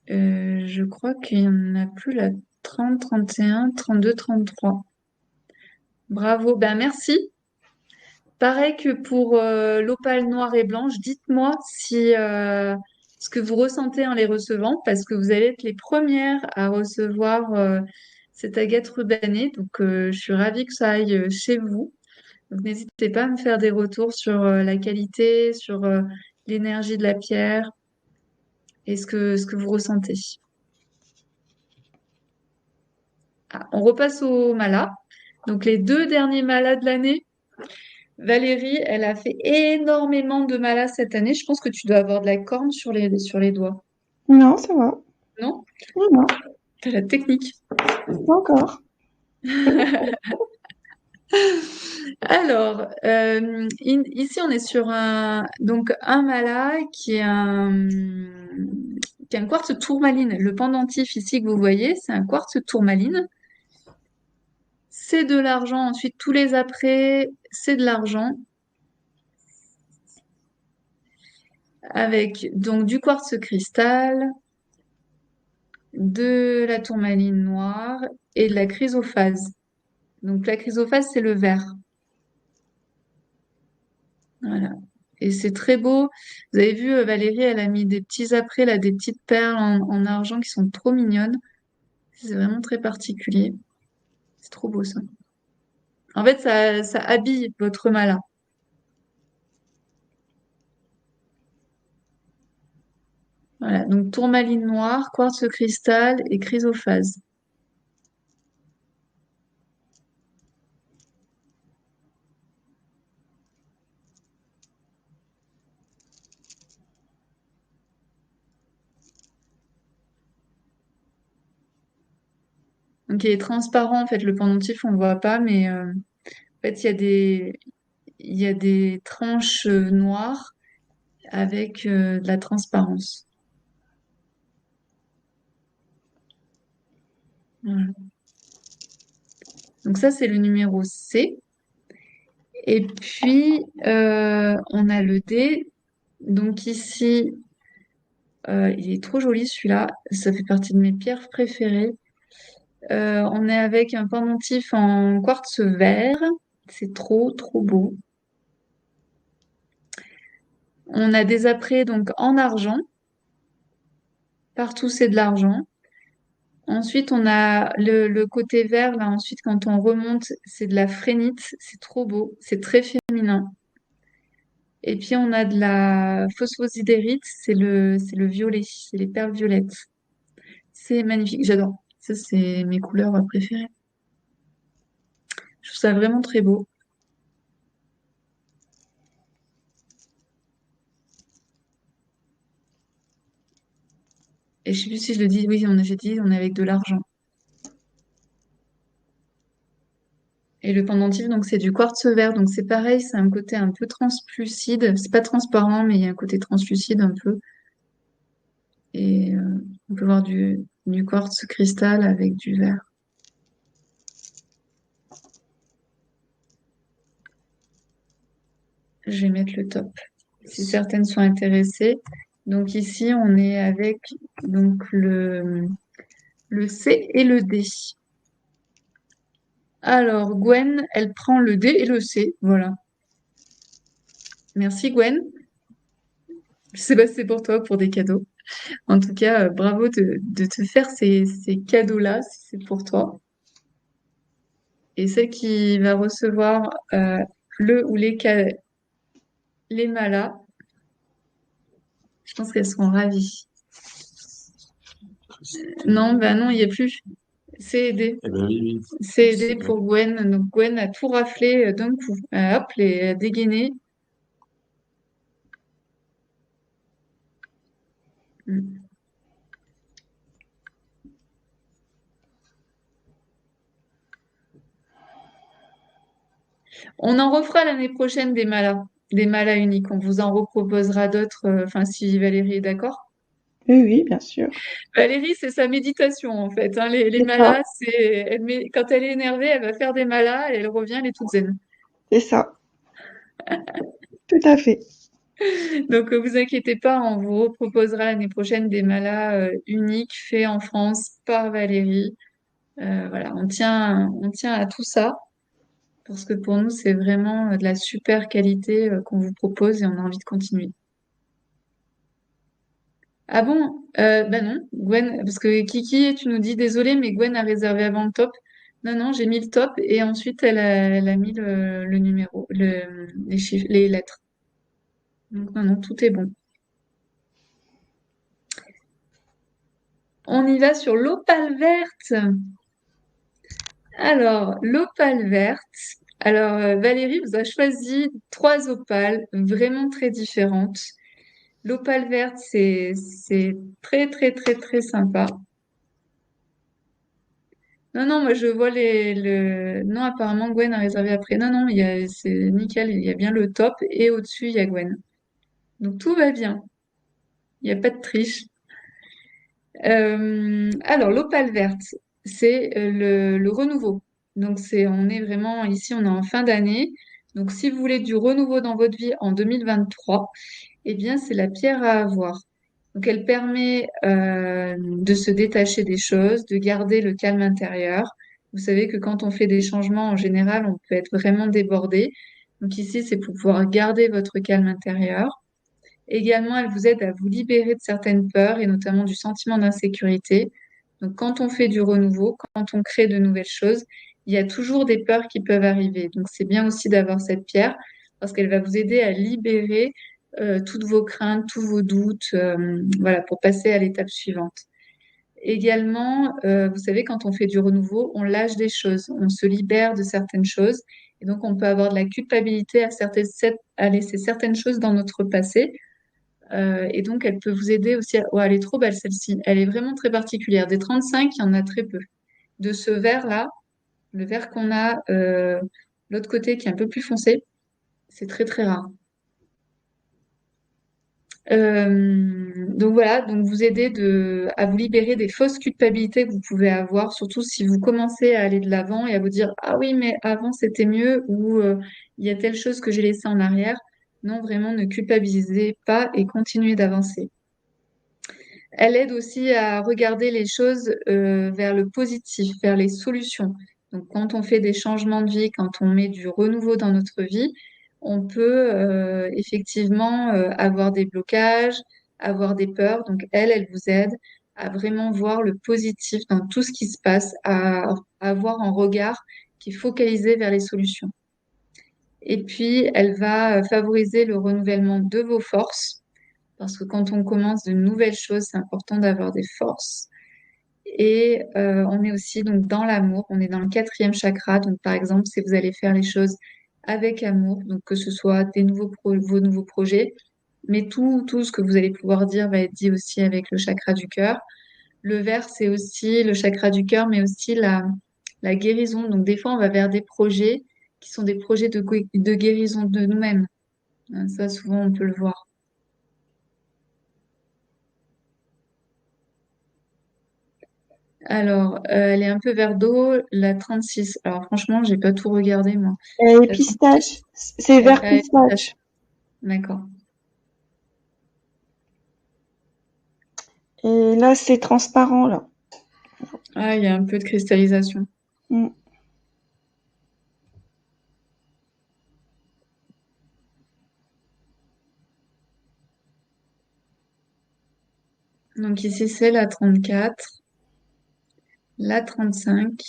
Speaker 1: Je crois qu'il n'y en a plus la 30, 31, 32, 33. Bravo. Ben, merci. Pareil que pour l'opale noire et blanche, dites-moi si ce que vous ressentez en les recevant, parce que vous allez être les premières à recevoir cette agate rubanée. Donc, je suis ravie que ça aille chez vous. Donc, n'hésitez pas à me faire des retours sur la qualité, sur l'énergie de la pierre et ce que vous ressentez. Ah, on repasse au mala. Donc, les deux derniers malas de l'année. Valérie, elle a fait énormément de malas cette année. Je pense que tu dois avoir de la corne sur les doigts.
Speaker 3: Non, ça va.
Speaker 1: Non?
Speaker 3: Non, non,
Speaker 1: T'as la technique.
Speaker 3: pas encore.
Speaker 1: Alors, ici, on est sur un mala qui est un quartz tourmaline. Le pendentif ici que vous voyez, c'est un quartz tourmaline. C'est de l'argent. Ensuite, tous les après, c'est de l'argent. Avec donc du quartz cristal, de la tourmaline noire et de la chrysophase. Donc la chrysophase, c'est le vert. Voilà. Et c'est très beau. Vous avez vu, Valérie, elle a mis des petits apprêts, là, des petites perles en argent qui sont trop mignonnes. C'est vraiment très particulier. C'est trop beau, ça. En fait, ça habille votre mala. Voilà. Donc tourmaline noire, quartz cristal et chrysophase. Donc il est transparent, en fait, le pendentif, on ne voit pas, mais en fait, il y a des tranches noires avec de la transparence. Voilà. Donc ça, c'est le numéro C. Et puis, on a le D. Donc ici, il est trop joli celui-là. Ça fait partie de mes pierres préférées. On est avec un pendentif en quartz vert. C'est trop, trop beau. On a des apprêts donc en argent. Partout, c'est de l'argent. Ensuite, on a le côté vert, là, ensuite, quand on remonte, c'est de la phrénite, c'est trop beau, c'est très féminin. Et puis, on a de la phosphosidérite, c'est le violet, c'est les perles violettes. C'est magnifique, j'adore. Ça, c'est mes couleurs préférées. Je trouve ça vraiment très beau. Et je sais plus si je le dis, oui, j'ai dit, on est avec de l'argent. Et le pendentif, donc, c'est du quartz vert, donc c'est pareil, c'est un côté un peu translucide. C'est pas transparent, mais il y a un côté translucide un peu. Et on peut voir du quartz cristal avec du verre. Je vais mettre le top si certaines sont intéressées. Donc ici, on est avec donc le C et le D. Alors, Gwen, elle prend le D et le C. Voilà. Merci, Gwen. Je sais pas si c'est pour toi, pour des cadeaux. En tout cas, bravo de te faire ces cadeaux-là, si c'est pour toi. Et celle qui va recevoir le ou les malas, je pense qu'elles seront ravies. Non, bah non, il n'y a plus. C'est aidé.
Speaker 2: Eh ben oui, oui.
Speaker 1: C'est aidé pour Gwen. Donc Gwen a tout raflé d'un coup. Hop, les dégainé. Mm. On en refera l'année prochaine des malas uniques. On vous en reproposera d'autres, enfin si Valérie est d'accord.
Speaker 3: Oui, oui, bien sûr.
Speaker 1: Valérie, c'est sa méditation en fait, hein. Les
Speaker 3: C'est ça,
Speaker 1: malas, quand elle est énervée, elle va faire des malas et elle revient, elle est toute zen.
Speaker 3: c'est ça. Tout à fait.
Speaker 1: Donc, vous inquiétez pas, on vous reproposera l'année prochaine des malas uniques faits en France par Valérie. Voilà, on tient à tout ça parce que pour nous, c'est vraiment de la super qualité qu'on vous propose et on a envie de continuer. Ah bon? Bah non, Gwen, parce que Kiki, tu nous dis désolé, mais Gwen a réservé avant le top. Non, non, j'ai mis le top et ensuite elle a mis le numéro, les chiffres, les lettres. Donc non, non, tout est bon. On y va sur l'opale verte. Alors, l'opale verte. Alors, Valérie vous a choisi trois opales vraiment très différentes. L'opale verte, c'est très, très, très, très sympa. Non, non, moi je vois Non, apparemment Gwen a réservé après. Non, non, c'est nickel, il y a bien le top et au-dessus il y a Gwen. Donc tout va bien, il n'y a pas de triche. Alors l'opale verte, c'est le renouveau. Donc on est vraiment ici, on est en fin d'année. Donc si vous voulez du renouveau dans votre vie en 2023, eh bien c'est la pierre à avoir. Donc elle permet de se détacher des choses, de garder le calme intérieur. Vous savez que quand on fait des changements, en général, on peut être vraiment débordé. Donc ici, c'est pour pouvoir garder votre calme intérieur. Également, elle vous aide à vous libérer de certaines peurs et notamment du sentiment d'insécurité. Donc quand on fait du renouveau, quand on crée de nouvelles choses, il y a toujours des peurs qui peuvent arriver. Donc c'est bien aussi d'avoir cette pierre parce qu'elle va vous aider à libérer toutes vos craintes, tous vos doutes, voilà, pour passer à l'étape suivante. Également, vous savez, quand on fait du renouveau, on lâche des choses, on se libère de certaines choses, et donc on peut avoir de la culpabilité à laisser certaines choses dans notre passé. Et donc, elle peut vous aider aussi à... Oh, elle est trop belle, celle-ci. Elle est vraiment très particulière. Des 35, il y en a très peu. De ce vert-là, le vert qu'on a l'autre côté qui est un peu plus foncé, c'est très, très rare. Donc voilà, donc vous aider à vous libérer des fausses culpabilités que vous pouvez avoir, surtout si vous commencez à aller de l'avant et à vous dire, ah oui, mais avant c'était mieux ou il y a telle chose que j'ai laissée en arrière. Non, vraiment, ne culpabilisez pas et continuez d'avancer. Elle aide aussi à regarder les choses vers le positif, vers les solutions. Donc, quand on fait des changements de vie, quand on met du renouveau dans notre vie, on peut effectivement avoir des blocages, avoir des peurs. Donc, elle vous aide à vraiment voir le positif dans tout ce qui se passe, à avoir un regard qui est focalisé vers les solutions. Et puis, elle va favoriser le renouvellement de vos forces parce que quand on commence de nouvelles choses, c'est important d'avoir des forces. Et on est aussi donc dans l'amour, on est dans le quatrième chakra. Donc par exemple, si vous allez faire les choses avec amour, donc que ce soit vos nouveaux projets, mais tout ce que vous allez pouvoir dire va être dit aussi avec le chakra du cœur. Le vert, c'est aussi le chakra du cœur, mais aussi la guérison. Donc des fois, on va vers des projets qui sont des projets de guérison de nous-mêmes. Ça, souvent, on peut le voir. Alors, elle est un peu vers d'eau, la 36. Alors, franchement, j'ai pas tout regardé, moi.
Speaker 3: Et
Speaker 1: La
Speaker 3: pistache,
Speaker 1: 36,
Speaker 3: c'est vert
Speaker 1: elle est pistache.
Speaker 3: pistache.
Speaker 1: D'accord.
Speaker 3: Et là, c'est transparent, là.
Speaker 1: Ah, il y a un peu de cristallisation.
Speaker 3: Mm.
Speaker 1: Donc, ici, c'est la 34, la 35.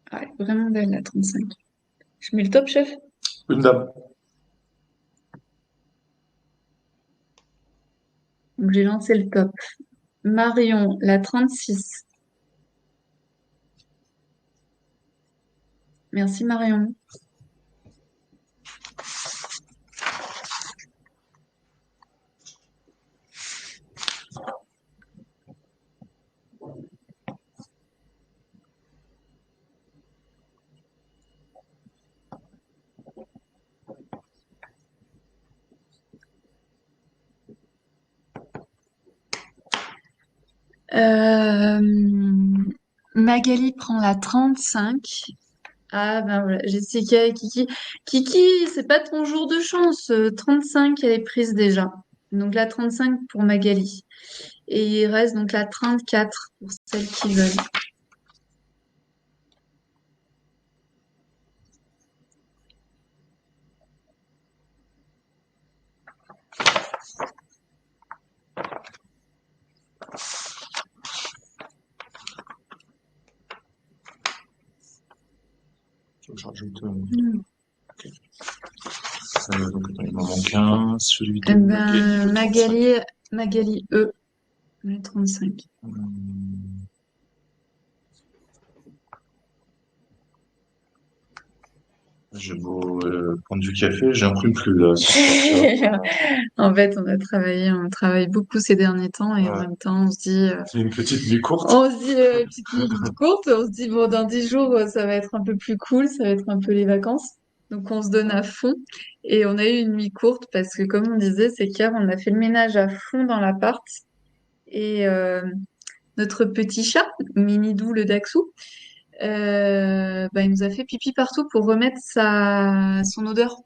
Speaker 1: Ah, elle est vraiment belle, la 35. Je mets le top, chef?
Speaker 2: Une dame.
Speaker 1: Donc, j'ai lancé le top. Marion, la 36. Merci Marion. Euh, Magali prend la 35. Ah ben voilà, Jessica et Kiki. Kiki, c'est pas ton jour de chance. 35, elle est prise déjà. Donc la 35 pour Magali. Et il reste donc la 34 pour celles qui veulent.
Speaker 2: Je rajoute.
Speaker 1: Hmm.
Speaker 2: Donc, attends, il m'en manque un, celui
Speaker 1: Eh
Speaker 2: de Magali,
Speaker 1: ben,
Speaker 2: le 35.
Speaker 1: Magali E, le 35.
Speaker 2: Hum, J'ai beau prendre du café, j'imprime plus là ce soir, tu vois.
Speaker 1: En fait, on travaille beaucoup ces derniers temps et en
Speaker 2: Ouais.
Speaker 1: même temps,
Speaker 2: C'est une petite nuit courte.
Speaker 1: on se dit, petite nuit courte, on se dit, bon, dans 10 jours, ça va être un peu plus cool, ça va être un peu les vacances. Donc, on se donne à fond. Et on a eu une nuit courte parce que, comme on disait, c'est qu'hier, on a fait le ménage à fond dans l'appart. Et notre petit chat, Minidou le Dachshund, bah, il nous a fait pipi partout pour remettre son odeur.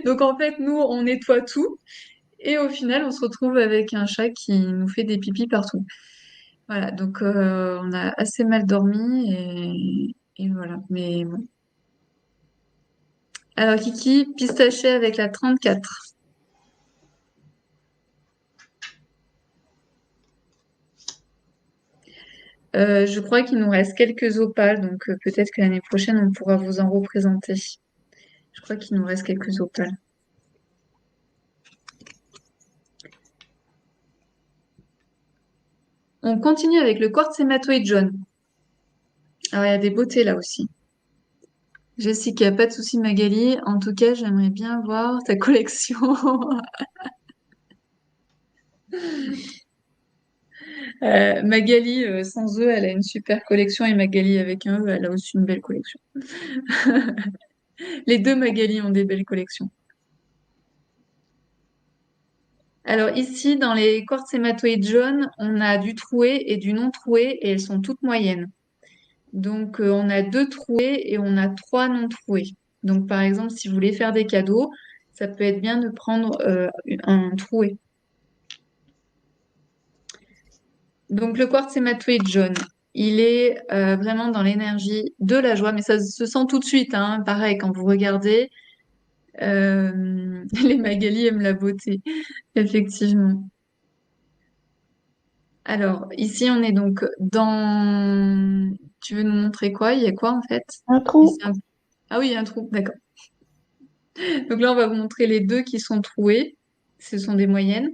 Speaker 1: Donc, en fait, nous, on nettoie tout. Et au final, on se retrouve avec un chat qui nous fait des pipis partout. Voilà, donc on a assez mal dormi et voilà. Mais bon. Alors Kiki, pistaché avec la 34. Je crois qu'il nous reste quelques opales, donc peut-être que l'année prochaine on pourra vous en représenter. Je crois qu'il nous reste quelques opales. On continue avec le quartz hématoïde jaune. Alors il y a des beautés là aussi. Jessica, pas de souci Magali. En tout cas, j'aimerais bien voir ta collection. Magali, sans eux, elle a une super collection et Magali avec un E, elle a aussi une belle collection. Les deux Magali ont des belles collections. Alors ici, dans les quartz hématoïdes jaunes, on a du troué et du non troué et elles sont toutes moyennes. Donc on a deux troués et on a trois non troués. Donc par exemple, si vous voulez faire des cadeaux, ça peut être bien de prendre un troué. Donc le quartz hématoïde jaune, il est vraiment dans l'énergie de la joie, mais ça se sent tout de suite, hein. Pareil, quand vous regardez, les Magali aiment la beauté, effectivement. Alors, ici, on est donc dans... Tu veux nous montrer quoi? Il y a quoi en fait?
Speaker 3: Un
Speaker 1: Ici,
Speaker 3: trou.
Speaker 1: Ah oui, il y a un trou, d'accord. Donc là, on va vous montrer les deux qui sont troués. Ce sont des moyennes.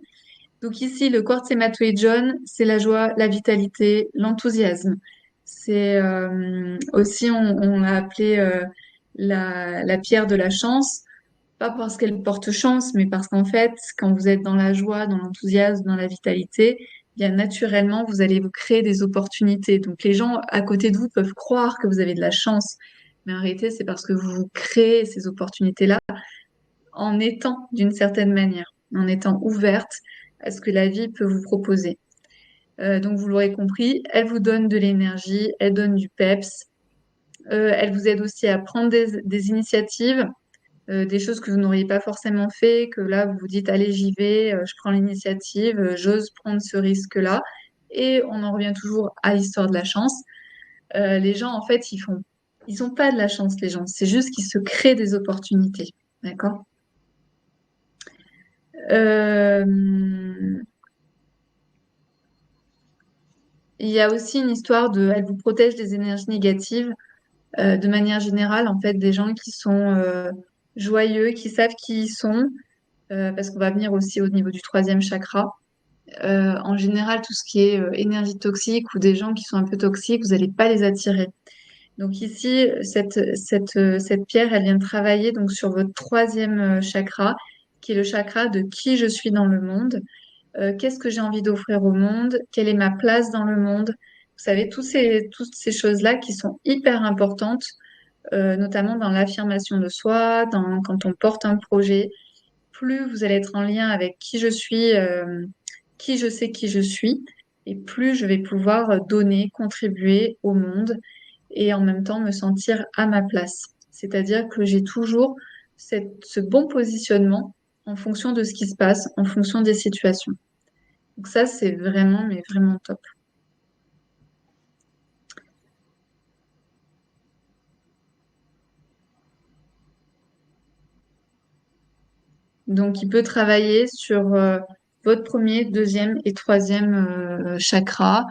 Speaker 1: Donc ici, le quartz hématoïde jaune, c'est la joie, la vitalité, l'enthousiasme. C'est aussi, on l'a appelé la pierre de la chance, pas parce qu'elle porte chance, mais parce qu'en fait, quand vous êtes dans la joie, dans l'enthousiasme, dans la vitalité, bien naturellement, vous allez vous créer des opportunités. Donc les gens à côté de vous peuvent croire que vous avez de la chance, mais en réalité, c'est parce que vous vous créez ces opportunités-là en étant d'une certaine manière, en étant ouverte à ce que la vie peut vous proposer. Donc vous l'aurez compris, elle vous donne de l'énergie, elle donne du peps, elle vous aide aussi à prendre des initiatives, des choses que vous n'auriez pas forcément fait, que là vous vous dites allez j'y vais, je prends l'initiative, j'ose prendre ce risque-là. Et on en revient toujours à l'histoire de la chance. Les gens en fait ils ont pas de la chance les gens, c'est juste qu'ils se créent des opportunités, d'accord? Euh, Il y a aussi une histoire elle vous protège des énergies négatives, de manière générale, en fait, des gens qui sont joyeux, qui savent qui ils sont, parce qu'on va venir aussi au niveau du troisième chakra. En général, tout ce qui est énergie toxique ou des gens qui sont un peu toxiques, vous n'allez pas les attirer. Donc ici, cette pierre, elle vient travailler donc sur votre troisième chakra, qui est le chakra de qui je suis dans le monde. Qu'est-ce que j'ai envie d'offrir au monde? Quelle est ma place dans le monde? Vous savez, toutes ces choses-là qui sont hyper importantes, notamment dans l'affirmation de soi, quand on porte un projet. Plus vous allez être en lien avec qui je suis, qui je sais qui je suis, et plus je vais pouvoir donner, contribuer au monde et en même temps me sentir à ma place. C'est-à-dire que j'ai toujours ce bon positionnement en fonction de ce qui se passe, en fonction des situations. Donc ça, c'est vraiment, mais vraiment top. Donc, il peut travailler sur votre premier, deuxième et troisième chakra.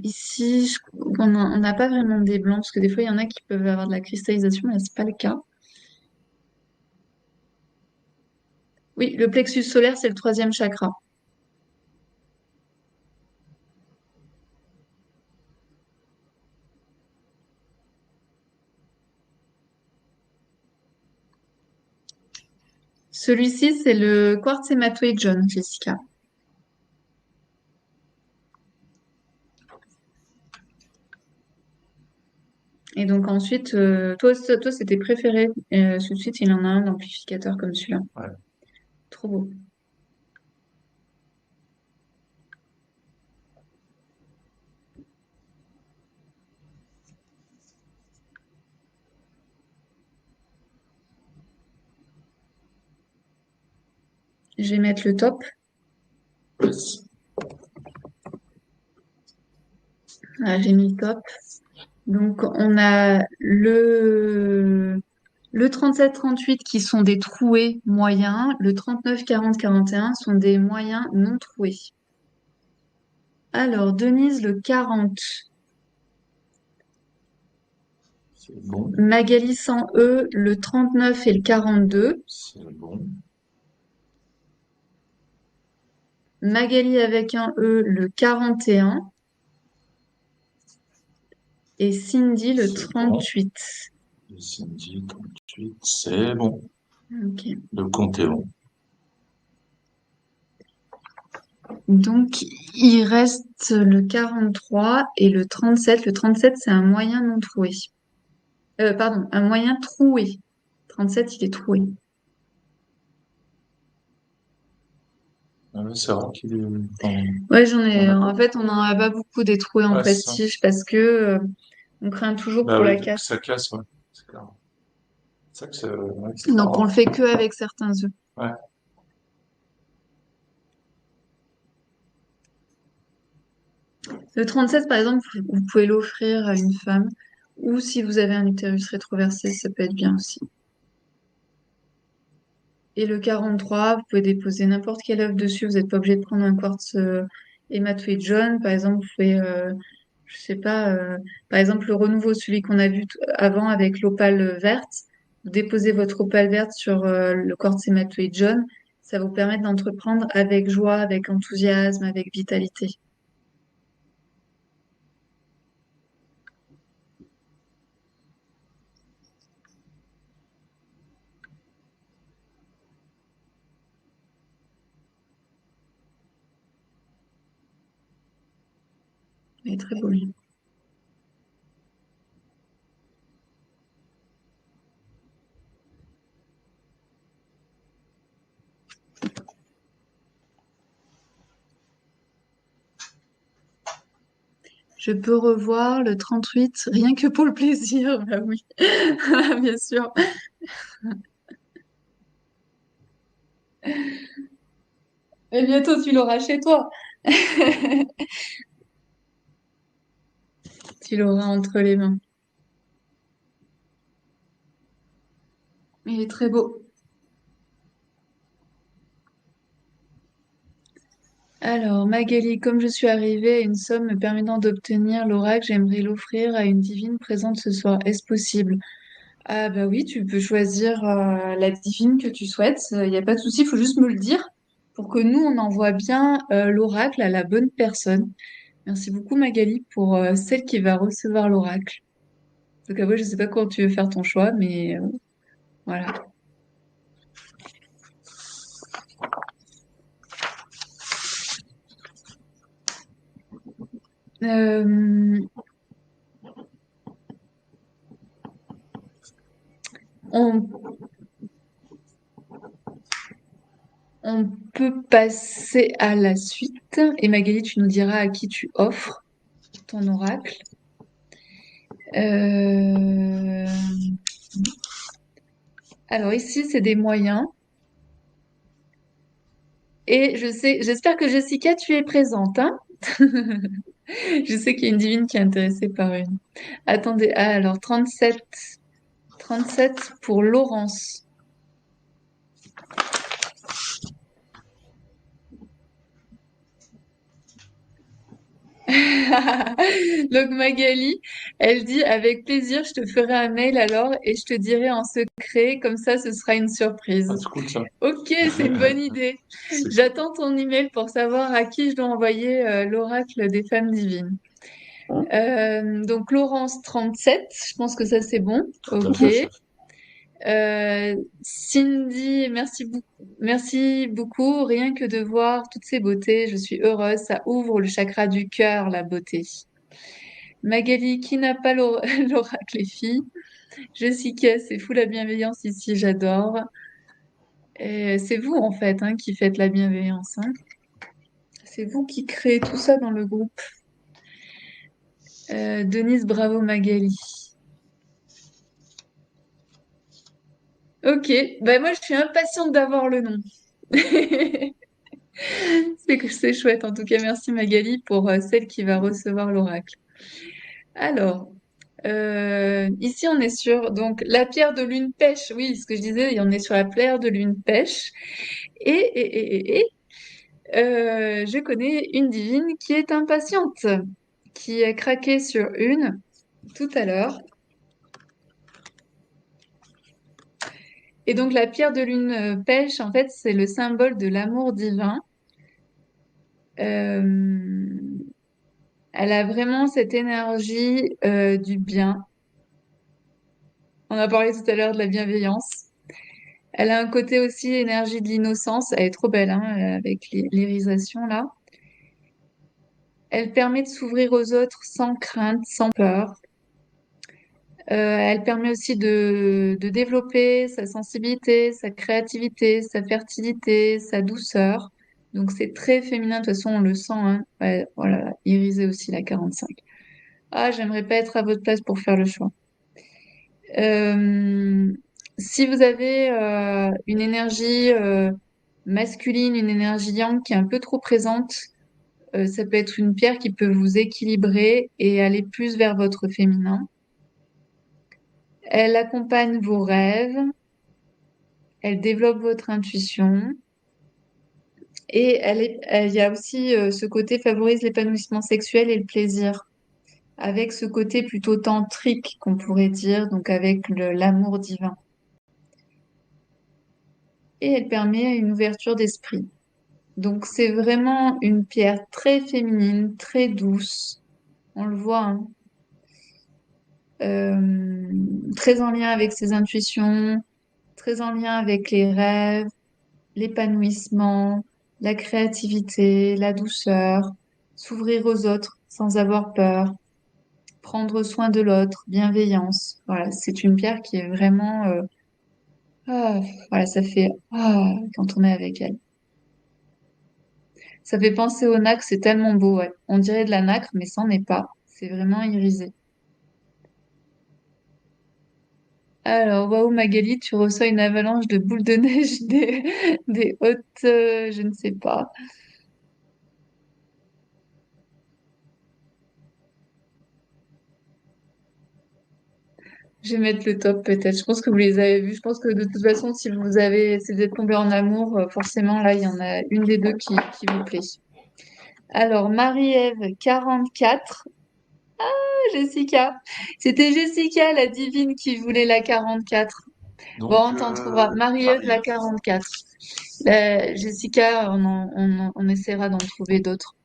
Speaker 1: Ici, on n'a pas vraiment des blancs, parce que des fois, il y en a qui peuvent avoir de la cristallisation, mais là, c'est pas le cas. Oui, le plexus solaire, c'est le troisième chakra. Celui-ci, c'est le quartz hématoïde jaune, Jessica. Et donc ensuite, toi, c'est tes préférés. Tout de suite, il en a un d'amplificateur comme celui-là.
Speaker 2: Ouais.
Speaker 1: Trop beau. Je vais mettre le top.
Speaker 2: Yes.
Speaker 1: Ah, j'ai mis top. Donc, on a le 37-38 qui sont des troués moyens. Le 39-40-41 sont des moyens non troués. Alors, Denise, le 40.
Speaker 2: C'est bon.
Speaker 1: Magali sans E, le 39 et le 42.
Speaker 2: C'est bon.
Speaker 1: Magali avec un E, le 41. Et Cindy, le
Speaker 2: C'est
Speaker 1: 38.
Speaker 2: Et Cindy, 38, c'est bon.
Speaker 1: Ok.
Speaker 2: Le compte est bon.
Speaker 1: Donc, il reste le 43 et le 37. Le 37, c'est un moyen non troué. Pardon, un moyen troué. 37, il est troué.
Speaker 2: Ah ouais, c'est rare qu'il est. Enfin,
Speaker 1: Ouais,
Speaker 2: on a
Speaker 1: en
Speaker 2: pas.
Speaker 1: fait, on n'en a pas beaucoup des troués en
Speaker 2: Ouais, c'est ça.
Speaker 1: prestige parce que on craint toujours
Speaker 2: Bah
Speaker 1: pour
Speaker 2: oui,
Speaker 1: la
Speaker 2: du coup,
Speaker 1: casse.
Speaker 2: ça casse, ouais. C'est clair. C'est ça que c'est pas
Speaker 1: Donc, on le
Speaker 2: rare.
Speaker 1: fait que avec certains œufs.
Speaker 2: Ouais.
Speaker 1: Le 37, par exemple, vous pouvez l'offrir à une femme. Ou si vous avez un utérus rétroversé, ça peut être bien aussi. Et le 43, vous pouvez déposer n'importe quel œuf dessus. Vous n'êtes pas obligé de prendre un quartz hématoïde jaune. Par exemple, vous pouvez, je sais pas, par exemple, le renouveau, celui qu'on a vu avant avec l'opale verte. Vous déposez votre opale verte sur le quartz hématoïde jaune. Ça vous permet d'entreprendre avec joie, avec enthousiasme, avec vitalité. Il est très beau, lui. Je peux revoir le 38 rien que pour le plaisir. Bah oui, bien sûr. Et bientôt, tu l'auras chez toi. Tu l'auras entre les mains. Il est très beau. Alors, Magali, comme je suis arrivée à une somme me permettant d'obtenir l'oracle, j'aimerais l'offrir à une divine présente ce soir. Est-ce possible? Ah bah oui, tu peux choisir la divine que tu souhaites. Il n'y a pas de souci, il faut juste me le dire pour que nous, on envoie bien l'oracle à la bonne personne. Merci beaucoup Magali pour celle qui va recevoir l'oracle. Donc après, je sais pas comment tu veux faire ton choix, mais voilà. Euh, on, on peut passer à la suite. Et Magali, tu nous diras à qui tu offres ton oracle. Euh, Alors ici, c'est des moyens. Et j'espère que Jessica, tu es présente, hein? Je sais qu'il y a une divine qui est intéressée par une. Attendez, alors 37 pour Laurence. Donc Magali, elle dit avec plaisir, je te ferai un mail alors et je te dirai en secret, comme ça ce sera une surprise.
Speaker 2: Ah, c'est cool ça.
Speaker 1: Ok, c'est une bonne idée.
Speaker 2: C'est-
Speaker 1: J'attends ton email pour savoir à qui je dois envoyer l'oracle des femmes divines. Donc Laurence 37, je pense que ça c'est bon.
Speaker 2: Tout à
Speaker 1: Ok.
Speaker 2: fait, chef.
Speaker 1: Cindy, merci beaucoup. Rien que de voir toutes ces beautés, je suis heureuse. Ça ouvre le chakra du cœur, la beauté. Magali, qui n'a pas l'oracle, les filles. Jessica, c'est fou la bienveillance ici, j'adore. Et c'est vous en fait hein, qui faites la bienveillance. Hein. C'est vous qui créez tout ça dans le groupe. Denise, bravo Magali. Ok, ben moi je suis impatiente d'avoir le nom. C'est chouette. En tout cas, merci Magali pour celle qui va recevoir l'oracle. Alors, ici on est sur donc la pierre de lune pêche. Oui, ce que je disais, on est sur la pierre de lune pêche. Et je connais une divine qui est impatiente, qui a craqué sur une tout à l'heure. Et donc la pierre de lune pêche, en fait, c'est le symbole de l'amour divin. Euh, Elle a vraiment cette énergie du bien. On a parlé tout à l'heure de la bienveillance. Elle a un côté aussi énergie de l'innocence. Elle est trop belle, hein, avec l'irisation là. Elle permet de s'ouvrir aux autres sans crainte, sans peur. Elle permet aussi de développer sa sensibilité, sa créativité, sa fertilité, sa douceur. Donc c'est très féminin, de toute façon on le sent. Hein. Ouais, voilà, irisée aussi la 45. Ah, j'aimerais pas être à votre place pour faire le choix. Euh, Si vous avez une énergie masculine, une énergie yang qui est un peu trop présente, ça peut être une pierre qui peut vous équilibrer et aller plus vers votre féminin. Elle accompagne vos rêves, elle développe votre intuition et il y a aussi ce côté favorise l'épanouissement sexuel et le plaisir, avec ce côté plutôt tantrique qu'on pourrait dire, donc avec l'amour divin. Et elle permet une ouverture d'esprit. Donc c'est vraiment une pierre très féminine, très douce. On le voit, hein. Euh, Très en lien avec ses intuitions, très en lien avec les rêves, l'épanouissement, la créativité, la douceur, s'ouvrir aux autres sans avoir peur, prendre soin de l'autre, bienveillance. Voilà, c'est une pierre qui est vraiment, ah, voilà, ça fait quand on est avec elle. Ça fait penser au nacre, c'est tellement beau, ouais. On dirait de la nacre, mais ça n'en est pas. C'est vraiment irisé. Alors, waouh, Magali, tu reçois une avalanche de boules de neige des hautes, je ne sais pas. Je vais mettre le top peut-être. Je pense que vous les avez vus. Je pense que de toute façon, si vous êtes tombé en amour, forcément, là, il y en a une des deux qui vous plaît. Alors, Marie-Ève, 44. Jessica. C'était Jessica, la divine, qui voulait la 44. Bon,
Speaker 2: Donc,
Speaker 1: on t'en trouvera. Marie-Ève, la
Speaker 2: Marie-Ève.
Speaker 1: 44. Jessica, on essaiera d'en trouver d'autres.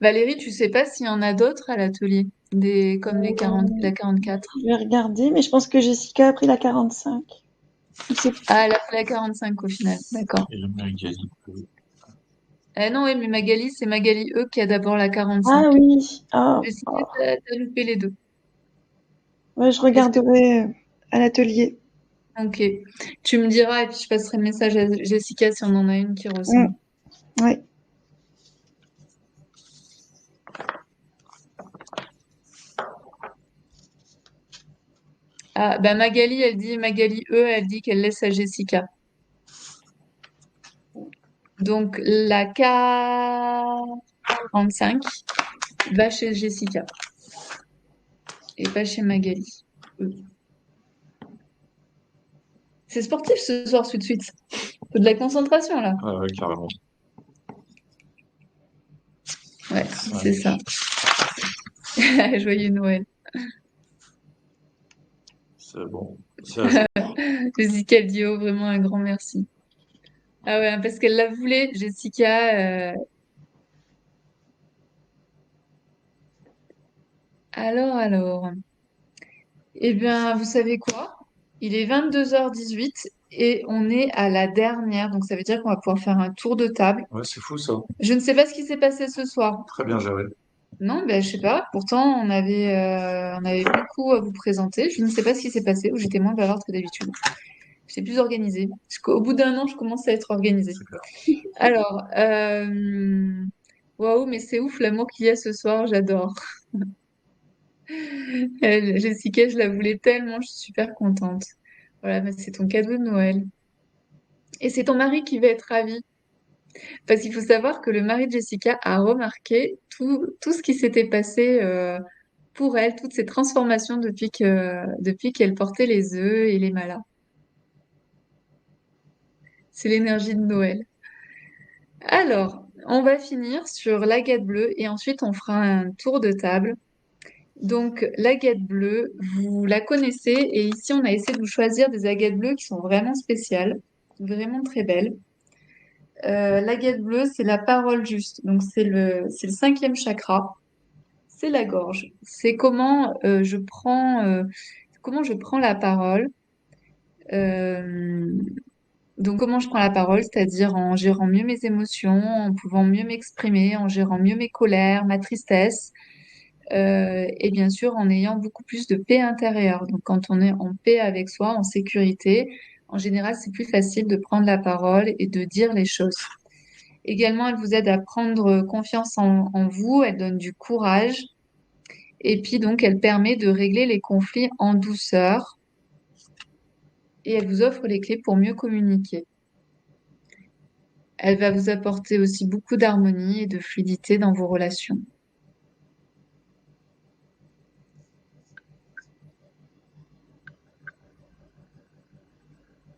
Speaker 1: Valérie, tu sais pas s'il y en a d'autres à l'atelier, comme la 44.
Speaker 3: Je vais regarder, mais je pense que Jessica a pris la 45. Je sais pas.
Speaker 1: Ah, elle a fait la 45 au final, d'accord.
Speaker 2: Et le Magali.
Speaker 1: Non, oui, mais Magali, c'est Magali E qui a d'abord la
Speaker 3: Ah
Speaker 1: 45.
Speaker 3: oui. Ah,
Speaker 1: Jessica,
Speaker 3: oh.
Speaker 1: t'as loupé les deux.
Speaker 3: Ouais, je
Speaker 1: Est-ce que...
Speaker 3: regarderai à l'atelier.
Speaker 1: Ok. Tu me diras et puis je passerai le message à Jessica si on en a une qui
Speaker 3: Mm,
Speaker 1: ressemble.
Speaker 3: ouais.
Speaker 1: Ah, bah Magali E, elle dit qu'elle laisse à Jessica. Donc la 45 va chez Jessica et pas chez Magali. E. C'est sportif ce soir tout de suite. Faut de la concentration là.
Speaker 2: Ah ouais, carrément.
Speaker 1: Ouais,
Speaker 2: Ouais.
Speaker 1: c'est ça. Joyeux Noël.
Speaker 2: C'est bon. Ça, je-
Speaker 1: Jessica dit oh, vraiment un grand merci. Ah ouais, parce qu'elle la voulait, Jessica. Alors. Eh bien, vous savez quoi? Il est 22h18 et on est à la dernière, donc ça veut dire qu'on va pouvoir faire un tour de table.
Speaker 2: Ouais, c'est fou ça.
Speaker 1: Je ne sais pas ce qui s'est passé ce soir.
Speaker 2: Très bien géré.
Speaker 1: Non, ben je sais pas. Pourtant, on avait beaucoup à vous présenter. Je ne sais pas ce qui s'est passé, ou j'étais moins bavarde que d'habitude. J'étais plus organisée. Parce qu'au bout d'un an, je commence à être organisée.
Speaker 2: C'est clair.
Speaker 1: Alors, waouh, mais c'est ouf l'amour qu'il y a ce soir, j'adore. Jessica, je la voulais tellement, je suis super contente. Voilà, mais c'est ton cadeau de Noël. Et c'est ton mari qui va être ravi. Parce qu'il faut savoir que le mari de Jessica a remarqué tout ce qui s'était passé pour elle, toutes ces transformations depuis qu'elle portait les œufs et les malas. C'est l'énergie de Noël. Alors, on va finir sur l'agate bleue et ensuite on fera un tour de table. Donc, l'agate bleue, vous la connaissez et ici on a essayé de vous choisir des agates bleues qui sont vraiment spéciales, vraiment très belles. L'agate bleue, c'est la parole juste. Donc, c'est le cinquième chakra. C'est la gorge. C'est comment je prends la parole. Euh, donc, comment je prends la parole, c'est-à-dire en gérant mieux mes émotions, en pouvant mieux m'exprimer, en gérant mieux mes colères, ma tristesse, et bien sûr en ayant beaucoup plus de paix intérieure. Donc, quand on est en paix avec soi, en sécurité, en général, c'est plus facile de prendre la parole et de dire les choses. Également, elle vous aide à prendre confiance en vous, elle donne du courage. Et puis donc, elle permet de régler les conflits en douceur et elle vous offre les clés pour mieux communiquer. Elle va vous apporter aussi beaucoup d'harmonie et de fluidité dans vos relations.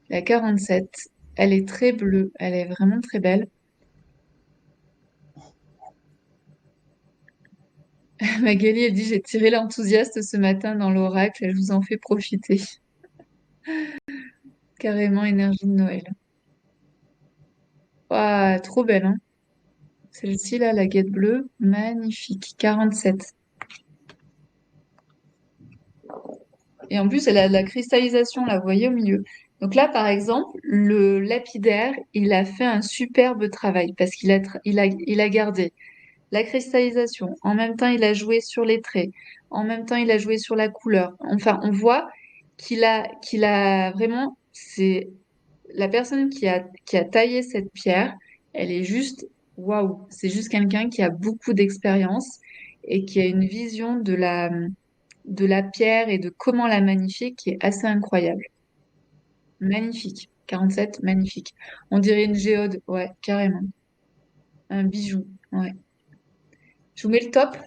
Speaker 1: La 47, elle est très bleue, elle est vraiment très belle. Magali, elle dit, j'ai tiré l'enthousiaste ce matin dans l'oracle et je vous en fais profiter. Carrément énergie de Noël. Ouah, trop belle, hein? Celle-ci, là, la guette bleue, magnifique. 47. Et en plus, elle a de la cristallisation, là, vous voyez, au milieu. Donc là, par exemple, le lapidaire, il a fait un superbe travail parce qu'il a gardé la cristallisation. En même temps, il a joué sur les traits. En même temps, il a joué sur la couleur. Enfin, on voit qu'il a vraiment, c'est la personne qui a taillé cette pierre, elle est juste, waouh, c'est juste quelqu'un qui a beaucoup d'expérience et qui a une vision de la pierre et de comment la magnifier qui est assez incroyable. Magnifique. 47, magnifique. On dirait une géode, ouais, carrément. Un bijou, ouais. Je vous mets le top.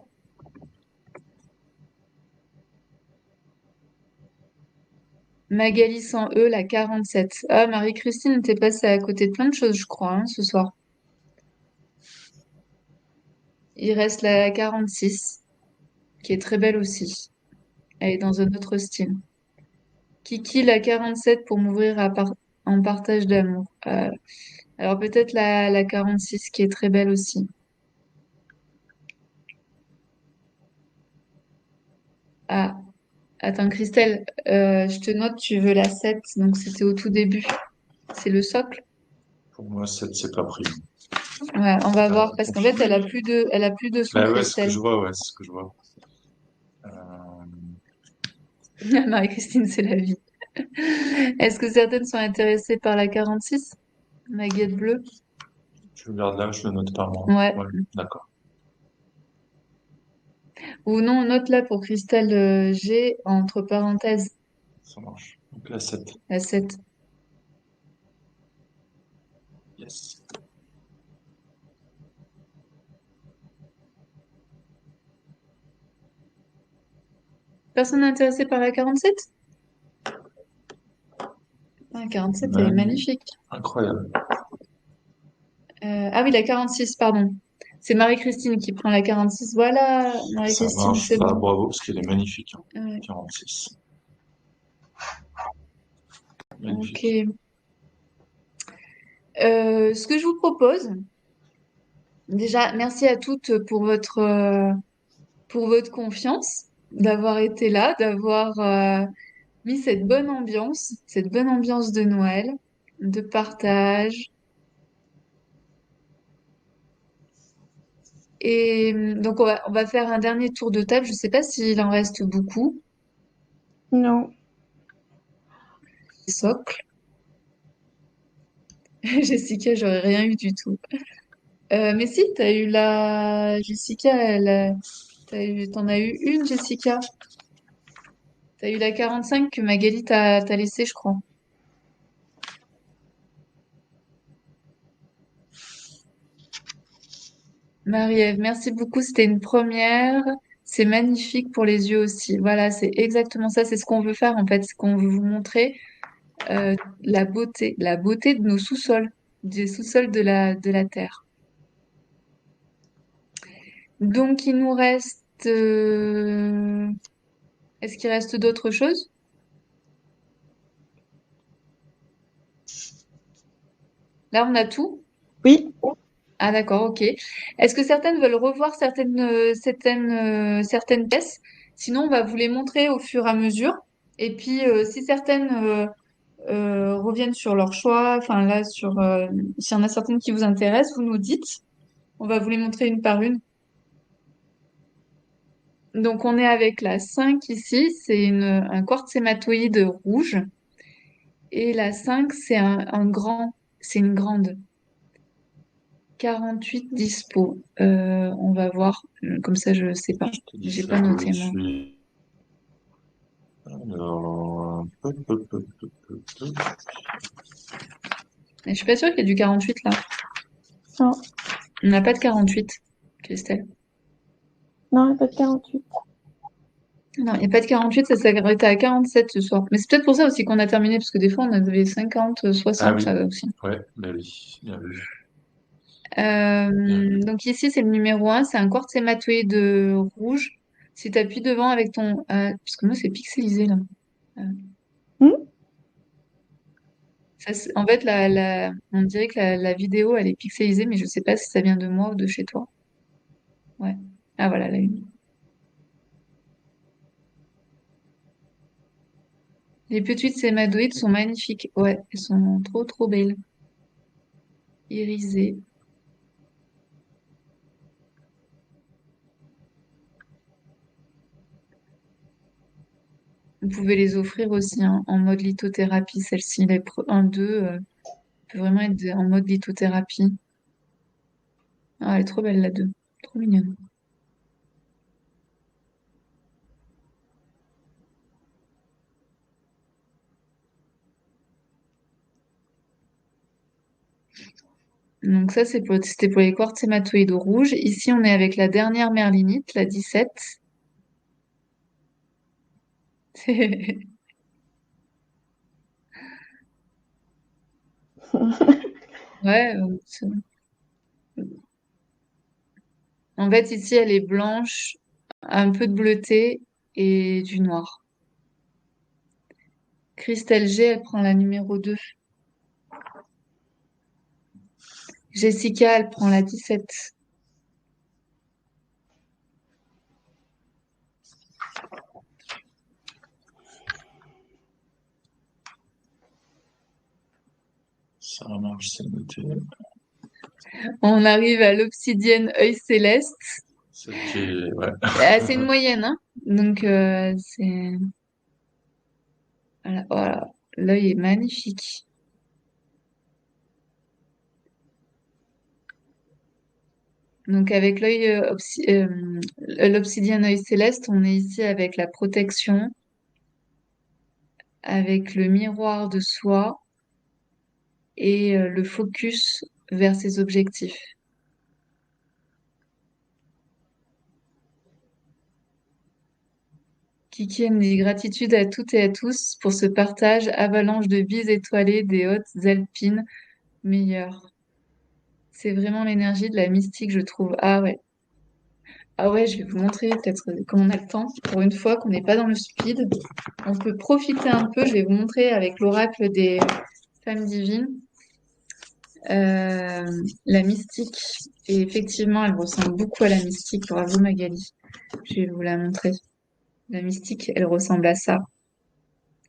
Speaker 1: Magali sans E, la 47. Ah, Marie-Christine était passée à côté de plein de choses, je crois, hein, ce soir. Il reste la 46, qui est très belle aussi. Elle est dans un autre style. Kiki, la 47, pour m'ouvrir à part... en partage d'amour. Alors peut-être la 46 qui est très belle aussi. Ah, attends, Christelle, je te note, tu veux la 7, donc c'était au tout début. C'est le socle.
Speaker 2: Pour moi, c'est pas pris.
Speaker 1: Ouais, on va
Speaker 2: Pas
Speaker 1: voir parce qu'en fait,
Speaker 2: confirmé.
Speaker 1: elle a plus de son,
Speaker 2: Bah ouais, c'est ce que
Speaker 1: Christelle.
Speaker 2: je vois, ouais, c'est ce que je vois. Euh,
Speaker 1: Marie-Christine, c'est la vie. Est-ce que certaines sont intéressées par la 46? Ma guette bleue?
Speaker 2: je regarde là, je le note par moi.
Speaker 1: Ouais.
Speaker 2: Ouais, d'accord,
Speaker 1: Ou non, note-la pour Christelle G entre parenthèses,
Speaker 2: ça marche. Donc la 7.
Speaker 1: la 7.
Speaker 2: Yes.
Speaker 1: Personne n'est intéressé par la 47? La 47, elle est
Speaker 2: Manu,
Speaker 1: magnifique.
Speaker 2: incroyable.
Speaker 1: Ah oui, la 46, pardon. C'est Marie-Christine qui prend la 46. Voilà,
Speaker 2: Ça
Speaker 1: Marie-Christine,
Speaker 2: marche.
Speaker 1: c'est
Speaker 2: Bah,
Speaker 1: bon.
Speaker 2: bravo, parce qu'elle est magnifique, hein.
Speaker 1: Ouais,
Speaker 2: 46.
Speaker 1: ok.
Speaker 2: Magnifique.
Speaker 1: Ce que je vous propose, déjà, merci à toutes pour votre confiance, d'avoir été là, d'avoir mis cette bonne ambiance de Noël, de partage. Et donc, on va faire un dernier tour de table. Je ne sais pas s'il en reste beaucoup.
Speaker 3: Non.
Speaker 1: Socle. Jessica, j'aurais rien eu du tout. Mais si, t'as eu la... Jessica, t'en as eu une, Jessica. T'as eu la 45 que Magali t'a laissée, je crois. Marie-Ève, merci beaucoup. C'était une première. C'est magnifique pour les yeux aussi. Voilà, c'est exactement ça. C'est ce qu'on veut faire, en fait. C'est qu'on veut vous montrer la beauté de nos sous-sols, des sous-sols de la Terre. Donc, il nous reste... Est-ce qu'il reste d'autres choses? Là, on a tout.
Speaker 3: Oui.
Speaker 1: Ah d'accord, ok. Est-ce que certaines veulent revoir certaines pièces? Sinon, on va vous les montrer au fur et à mesure. Et puis, si certaines reviennent sur leur choix, enfin là, s'il y en a certaines qui vous intéressent, vous nous dites. On va vous les montrer une par une. Donc, on est avec la 5 ici, c'est un quartz hématoïde rouge. Et la 5, c'est une grande. 48 dispo. On va voir. Comme ça, je sais pas.
Speaker 2: Je te dis
Speaker 1: J'ai
Speaker 2: ça
Speaker 1: pas
Speaker 2: tout de
Speaker 1: noté, moi.
Speaker 2: suite. Alors,
Speaker 1: Mais je suis pas sûre qu'il y ait du 48 là.
Speaker 3: Non.
Speaker 1: On n'a pas de 48, Christelle.
Speaker 3: Non, il n'y a pas de 48.
Speaker 1: Non, il n'y a pas de 48, ça s'arrête à 47 ce soir. Mais c'est peut-être pour ça aussi qu'on a terminé, parce que des fois, on avait 50,
Speaker 2: ah
Speaker 1: 60
Speaker 2: oui,
Speaker 1: là aussi.
Speaker 2: ouais, bah oui, bien vu, bien vu.
Speaker 1: Donc ici, c'est le numéro 1, c'est un quartz hématoïde rouge. Si tu appuies devant avec ton... parce que moi, c'est pixelisé là. Euh,
Speaker 3: Hmm.
Speaker 1: en fait, on dirait que la vidéo, elle est pixelisée, mais je sais pas si ça vient de moi ou de chez toi. Ouais. Ah voilà, la une. Les petites sémadoïdes sont magnifiques. Ouais, elles sont trop trop belles. Irisées. Vous pouvez les offrir aussi hein, en mode lithothérapie. Celle-ci, les 1, 2, peut vraiment être en mode lithothérapie. Ah, elle est trop belle la 2. Trop mignonne. Donc ça, c'était pour les quartz hématoïdes rouges. Ici, on est avec la dernière merlinite, la 17. Ouais, en fait, ici, elle est blanche, un peu de bleuté et du noir. Christelle G, elle prend la numéro 2. Jessica, elle prend la 17.
Speaker 2: Ça marche, c'est noté.
Speaker 1: On arrive à l'obsidienne œil céleste.
Speaker 2: Celle qui est, ouais.
Speaker 1: C'est une moyenne, hein. Donc, c'est... Voilà, voilà. L'œil est magnifique. Donc, avec l'obsidienne œil céleste, on est ici avec la protection, avec le miroir de soi et le focus vers ses objectifs. Kiki me dit gratitude à toutes et à tous pour ce partage, avalanche de bises étoilées des Hautes-Alpines meilleures. C'est vraiment l'énergie de la mystique, je trouve. Ah ouais. Ah ouais, je vais vous montrer peut-être quand on a le temps. Pour une fois qu'on n'est pas dans le speed, on peut profiter un peu. Je vais vous montrer avec l'oracle des femmes divines la mystique. Et effectivement, elle ressemble beaucoup à la mystique. Bravo Magali. Je vais vous la montrer. La mystique, elle ressemble à ça.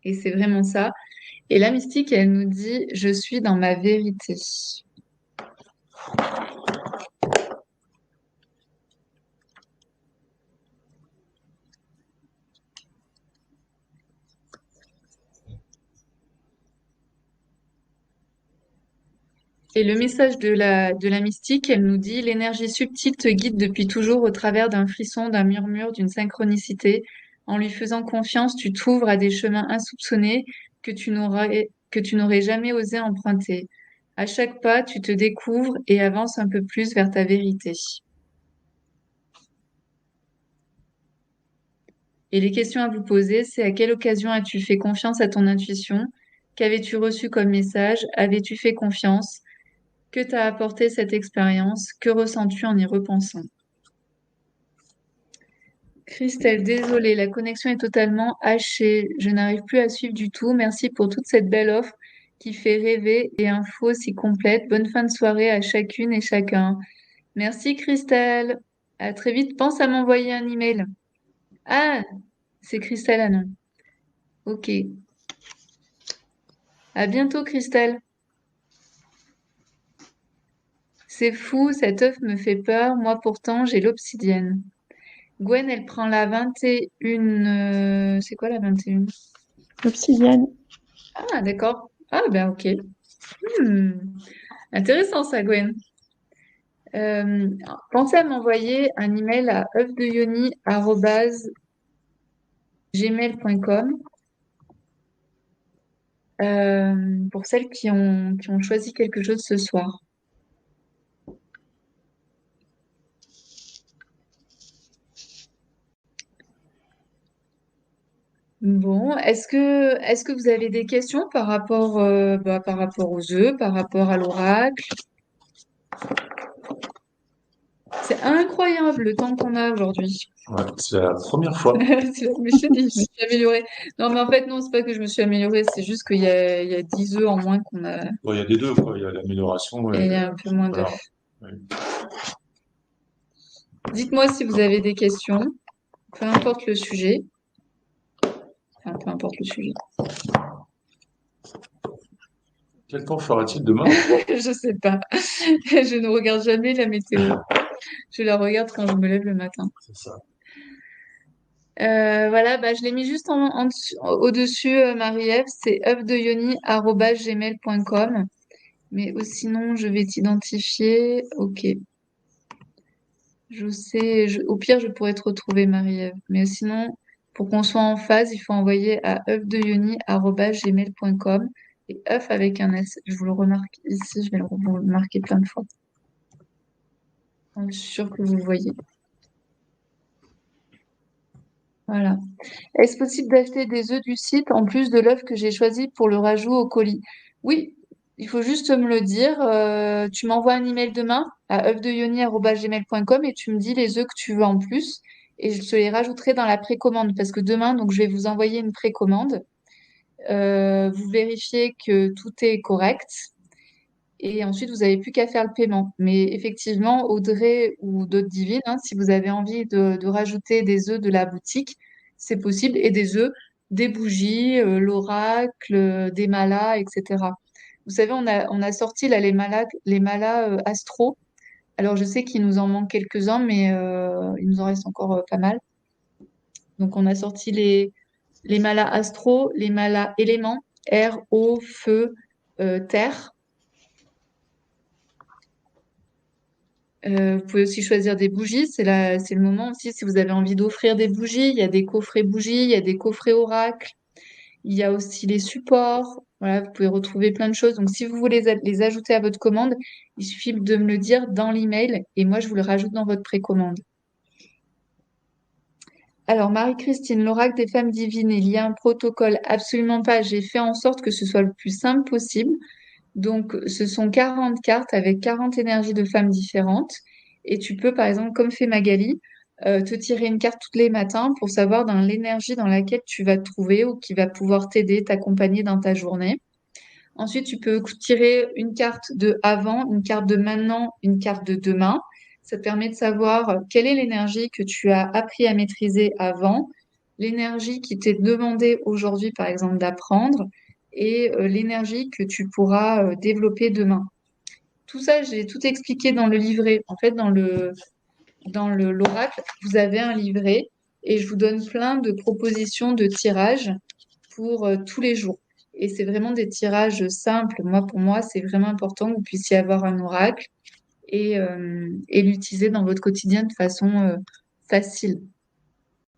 Speaker 1: Et c'est vraiment ça. Et la mystique, elle nous dit, je suis dans ma vérité. Et le message de la mystique, elle nous dit, l'énergie subtile te guide depuis toujours au travers d'un frisson, d'un murmure, d'une synchronicité. En lui faisant confiance, tu t'ouvres à des chemins insoupçonnés que tu n'aurais jamais osé emprunter. À chaque pas, tu te découvres et avances un peu plus vers ta vérité. Et les questions à vous poser, c'est à quelle occasion as-tu fait confiance à ton intuition? Qu'avais-tu reçu comme message? Avais-tu fait confiance? Que t'a apporté cette expérience? Que ressens-tu en y repensant? Christelle, désolée, la connexion est totalement hachée. Je n'arrive plus à suivre du tout. Merci pour toute cette belle offre qui fait rêver et infos si complète. Bonne fin de soirée à chacune et chacun. Merci Christelle. À très vite. Pense à m'envoyer un email. Ah, c'est Christelle Anon. Ok. À bientôt Christelle. C'est fou, cet œuf me fait peur. Moi pourtant, j'ai l'obsidienne. Gwen, elle prend la 21. C'est quoi la 21?
Speaker 3: L'obsidienne.
Speaker 1: Ah, d'accord. Ah, ben ok. Hmm. Intéressant ça, Gwen. Euh, Pensez à m'envoyer un email à œufdeyoni@gmail.com pour celles qui ont choisi quelque chose ce soir. Bon, est-ce que vous avez des questions par rapport aux œufs, par rapport à l'oracle? C'est incroyable le temps qu'on a aujourd'hui.
Speaker 2: Ouais, c'est la première fois.
Speaker 1: Mais je te dis, je me suis améliorée. Non, mais en fait, non, c'est pas que je me suis améliorée, c'est juste il y a 10 œufs en moins qu'on a,
Speaker 2: Bon, il y a des deux, quoi. Il y a l'amélioration
Speaker 1: et
Speaker 2: et
Speaker 1: il y a un peu moins d'œufs.
Speaker 2: voilà. Ouais.
Speaker 1: Dites-moi si vous avez des questions, peu importe le sujet. Enfin, peu importe le sujet.
Speaker 2: Quel temps fera-t-il demain?
Speaker 1: Je sais pas. Je ne regarde jamais la météo. Je la regarde quand je me lève le matin.
Speaker 2: C'est ça.
Speaker 1: Voilà, bah, je l'ai mis juste au-dessus, Marie-Ève, c'est œufdeyoni@gmail.com. Mais sinon, je vais t'identifier. Ok. Je sais, au pire, je pourrais te retrouver, Marie-Ève. Mais sinon, pour qu'on soit en phase, il faut envoyer à œufdeyoni@gmail.com et œuf avec un S. Je vous le remarque ici, je vais vous le marquer plein de fois. Donc, je suis sûre que vous le voyez. Voilà. Est-ce possible d'acheter des œufs du site en plus de l'œuf que j'ai choisi pour le rajout au colis? Oui, il faut juste me le dire. Tu m'envoies un email demain à œufdeyoni@gmail.com et tu me dis les œufs que tu veux en plus et je te les rajouterai dans la précommande parce que demain, donc, je vais vous envoyer une précommande. Vous vérifiez que tout est correct et ensuite vous n'avez plus qu'à faire le paiement. Mais effectivement, Audrey ou d'autres divines, hein, si vous avez envie de rajouter des œufs de la boutique, c'est possible, et des œufs, des bougies, l'oracle, des malas, etc. Vous savez, on a sorti là les malas astro. Alors je sais qu'il nous en manque quelques-uns, mais il nous en reste encore pas mal. Donc on a sorti les malas astro, les malas éléments, air, eau, feu, terre. Vous pouvez aussi choisir des bougies. C'est le moment aussi si vous avez envie d'offrir des bougies. Il y a des coffrets bougies, il y a des coffrets oracles. Il y a aussi les supports. Voilà, vous pouvez retrouver plein de choses. Donc, si vous voulez les ajouter à votre commande, il suffit de me le dire dans l'email et moi, je vous le rajoute dans votre précommande. Alors, Marie-Christine, l'oracle des femmes divines, il y a un protocole? Absolument pas. J'ai fait en sorte que ce soit le plus simple possible. Donc, ce sont 40 cartes avec 40 énergies de femmes différentes. Et tu peux, par exemple, comme fait Magali, te tirer une carte tous les matins pour savoir dans l'énergie dans laquelle tu vas te trouver ou qui va pouvoir t'aider, t'accompagner dans ta journée. Ensuite, tu peux tirer une carte de avant, une carte de maintenant, une carte de demain. Ça te permet de savoir quelle est l'énergie que tu as appris à maîtriser avant, l'énergie qui t'est demandée aujourd'hui, par exemple, d'apprendre, et l'énergie que tu pourras développer demain. Tout ça, j'ai tout expliqué dans le livret. En fait, dans l'oracle, vous avez un livret et je vous donne plein de propositions de tirages pour tous les jours. Et c'est vraiment des tirages simples. Moi, pour moi, c'est vraiment important que vous puissiez avoir un oracle et l'utiliser dans votre quotidien de façon facile.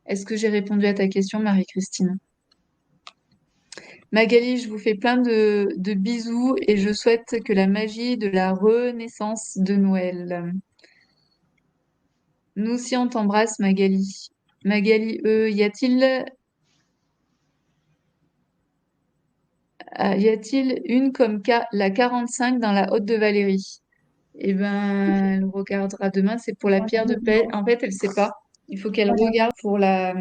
Speaker 1: Est-ce que j'ai répondu à ta question, Marie-Christine? Magali, je vous fais plein de bisous et je souhaite que la magie de la renaissance de Noël. Nous aussi, on t'embrasse, Magali. Magali, y a-t-il une comme la 45 dans la Haute de Valérie? Eh ben, elle regardera demain. C'est pour la pierre de paix. En fait, elle sait pas. Il faut qu'elle regarde pour la.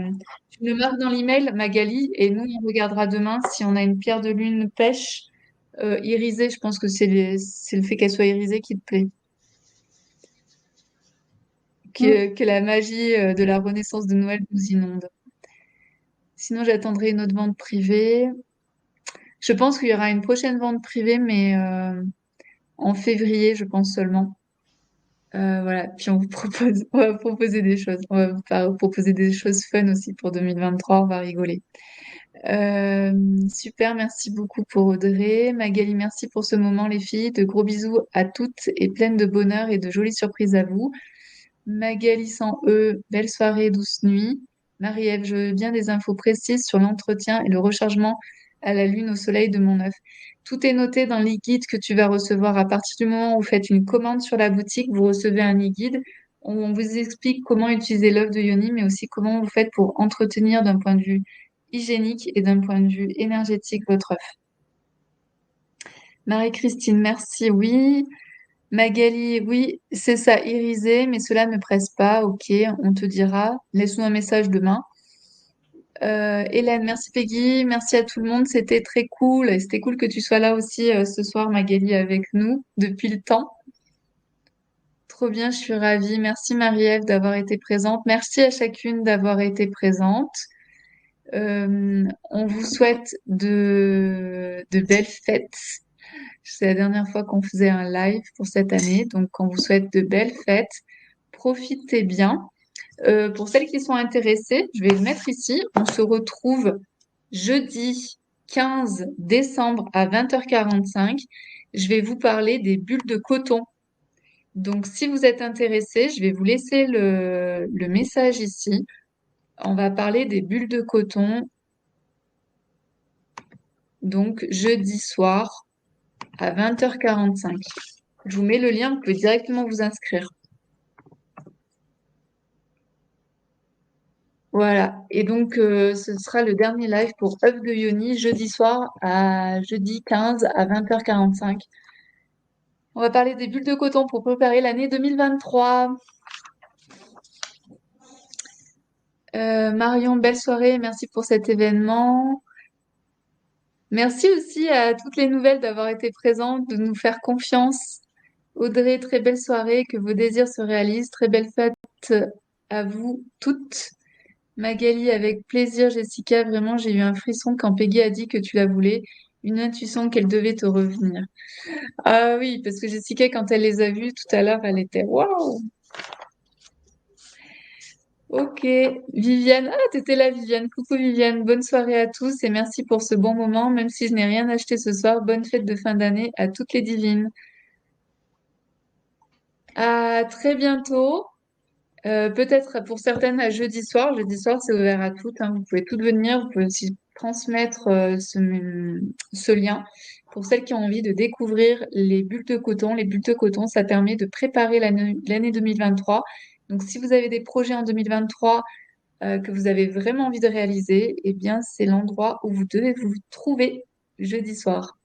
Speaker 1: Tu me le marques dans l'email, Magali, et nous, on regardera demain si on a une pierre de lune pêche irisée. Je pense que c'est le fait qu'elle soit irisée qui te plaît. Que la magie de la renaissance de Noël nous inonde. Sinon, j'attendrai une autre vente privée. Je pense qu'il y aura une prochaine vente privée, mais en février, je pense seulement. Voilà. Puis on va proposer des choses. On va proposer des choses fun aussi pour 2023. On va rigoler. Super, merci beaucoup pour Audrey. Magali, merci pour ce moment, les filles. De gros bisous à toutes et pleine de bonheur et de jolies surprises à vous. Magali sans E, belle soirée, douce nuit. Marie-Ève, je veux bien des infos précises sur l'entretien et le rechargement à la lune au soleil de mon œuf. Tout est noté dans l'e-guide que tu vas recevoir à partir du moment où vous faites une commande sur la boutique, vous recevez un e-guide. On vous explique comment utiliser l'œuf de Yoni, mais aussi comment vous faites pour entretenir d'un point de vue hygiénique et d'un point de vue énergétique votre œuf. Marie-Christine, merci, oui. Magali, oui, c'est ça, irisé, mais cela ne presse pas. Ok, on te dira. Laisse-nous un message demain. Hélène, merci Peggy, merci à tout le monde, c'était très cool. Et c'était cool que tu sois là aussi ce soir, Magali, avec nous depuis le temps. Trop bien, je suis ravie. Merci Marie-Ève d'avoir été présente. Merci à chacune d'avoir été présente. On vous souhaite de belles fêtes. C'est la dernière fois qu'on faisait un live pour cette année, donc on vous souhaite de belles fêtes. Profitez bien. Pour celles qui sont intéressées, je vais le mettre ici. On se retrouve jeudi 15 décembre à 20h45. Je vais vous parler des bulles de coton. Donc, si vous êtes intéressés, je vais vous laisser le message ici. On va parler des bulles de coton. Donc, jeudi soir à 20h45. Je vous mets le lien, vous pouvez directement vous inscrire. Voilà. Et donc, ce sera le dernier live pour œuf de Yoni, jeudi soir à jeudi 15 à 20h45. On va parler des bulles de coton pour préparer l'année 2023. Marion, belle soirée, merci pour cet événement. Merci aussi à toutes les nouvelles d'avoir été présentes, de nous faire confiance. Audrey, très belle soirée, que vos désirs se réalisent. Très belle fête à vous toutes. Magali, avec plaisir. Jessica, vraiment, j'ai eu un frisson quand Peggy a dit que tu la voulais. Une intuition qu'elle devait te revenir. Ah oui, parce que Jessica, quand elle les a vus tout à l'heure, elle était waouh! Ok, Viviane. Ah, t'étais là, Viviane. Coucou, Viviane. Bonne soirée à tous et merci pour ce bon moment. Même si je n'ai rien acheté ce soir, bonne fête de fin d'année à toutes les divines. À très bientôt. Peut-être pour certaines à jeudi soir. Jeudi soir, c'est ouvert à toutes, hein. Vous pouvez toutes venir. Vous pouvez aussi transmettre ce lien. Pour celles qui ont envie de découvrir les bulles de coton, les bulles de coton, ça permet de préparer l'année 2023. Donc, si vous avez des projets en 2023 que vous avez vraiment envie de réaliser, eh bien, c'est l'endroit où vous devez vous trouver jeudi soir.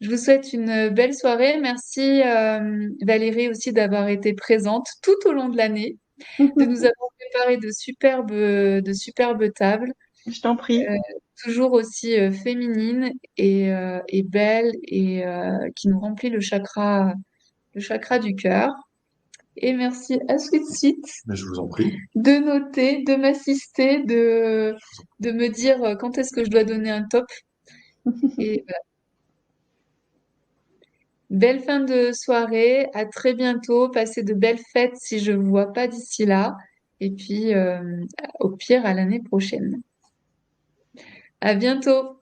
Speaker 1: Je vous souhaite une belle soirée. Merci Valérie aussi d'avoir été présente tout au long de l'année, de nous avoir préparé de superbes tables,
Speaker 3: Je t'en prie.
Speaker 1: toujours aussi féminines et belles et qui nous remplit le chakra du cœur. Et merci à Sweet Sweet
Speaker 2: Mais je vous en prie.
Speaker 1: de noter, de m'assister, de me dire quand est-ce que je dois donner un top. Et voilà. Belle fin de soirée, à très bientôt, passez de belles fêtes si je vous vois pas d'ici là. Et puis, au pire, à l'année prochaine. À bientôt!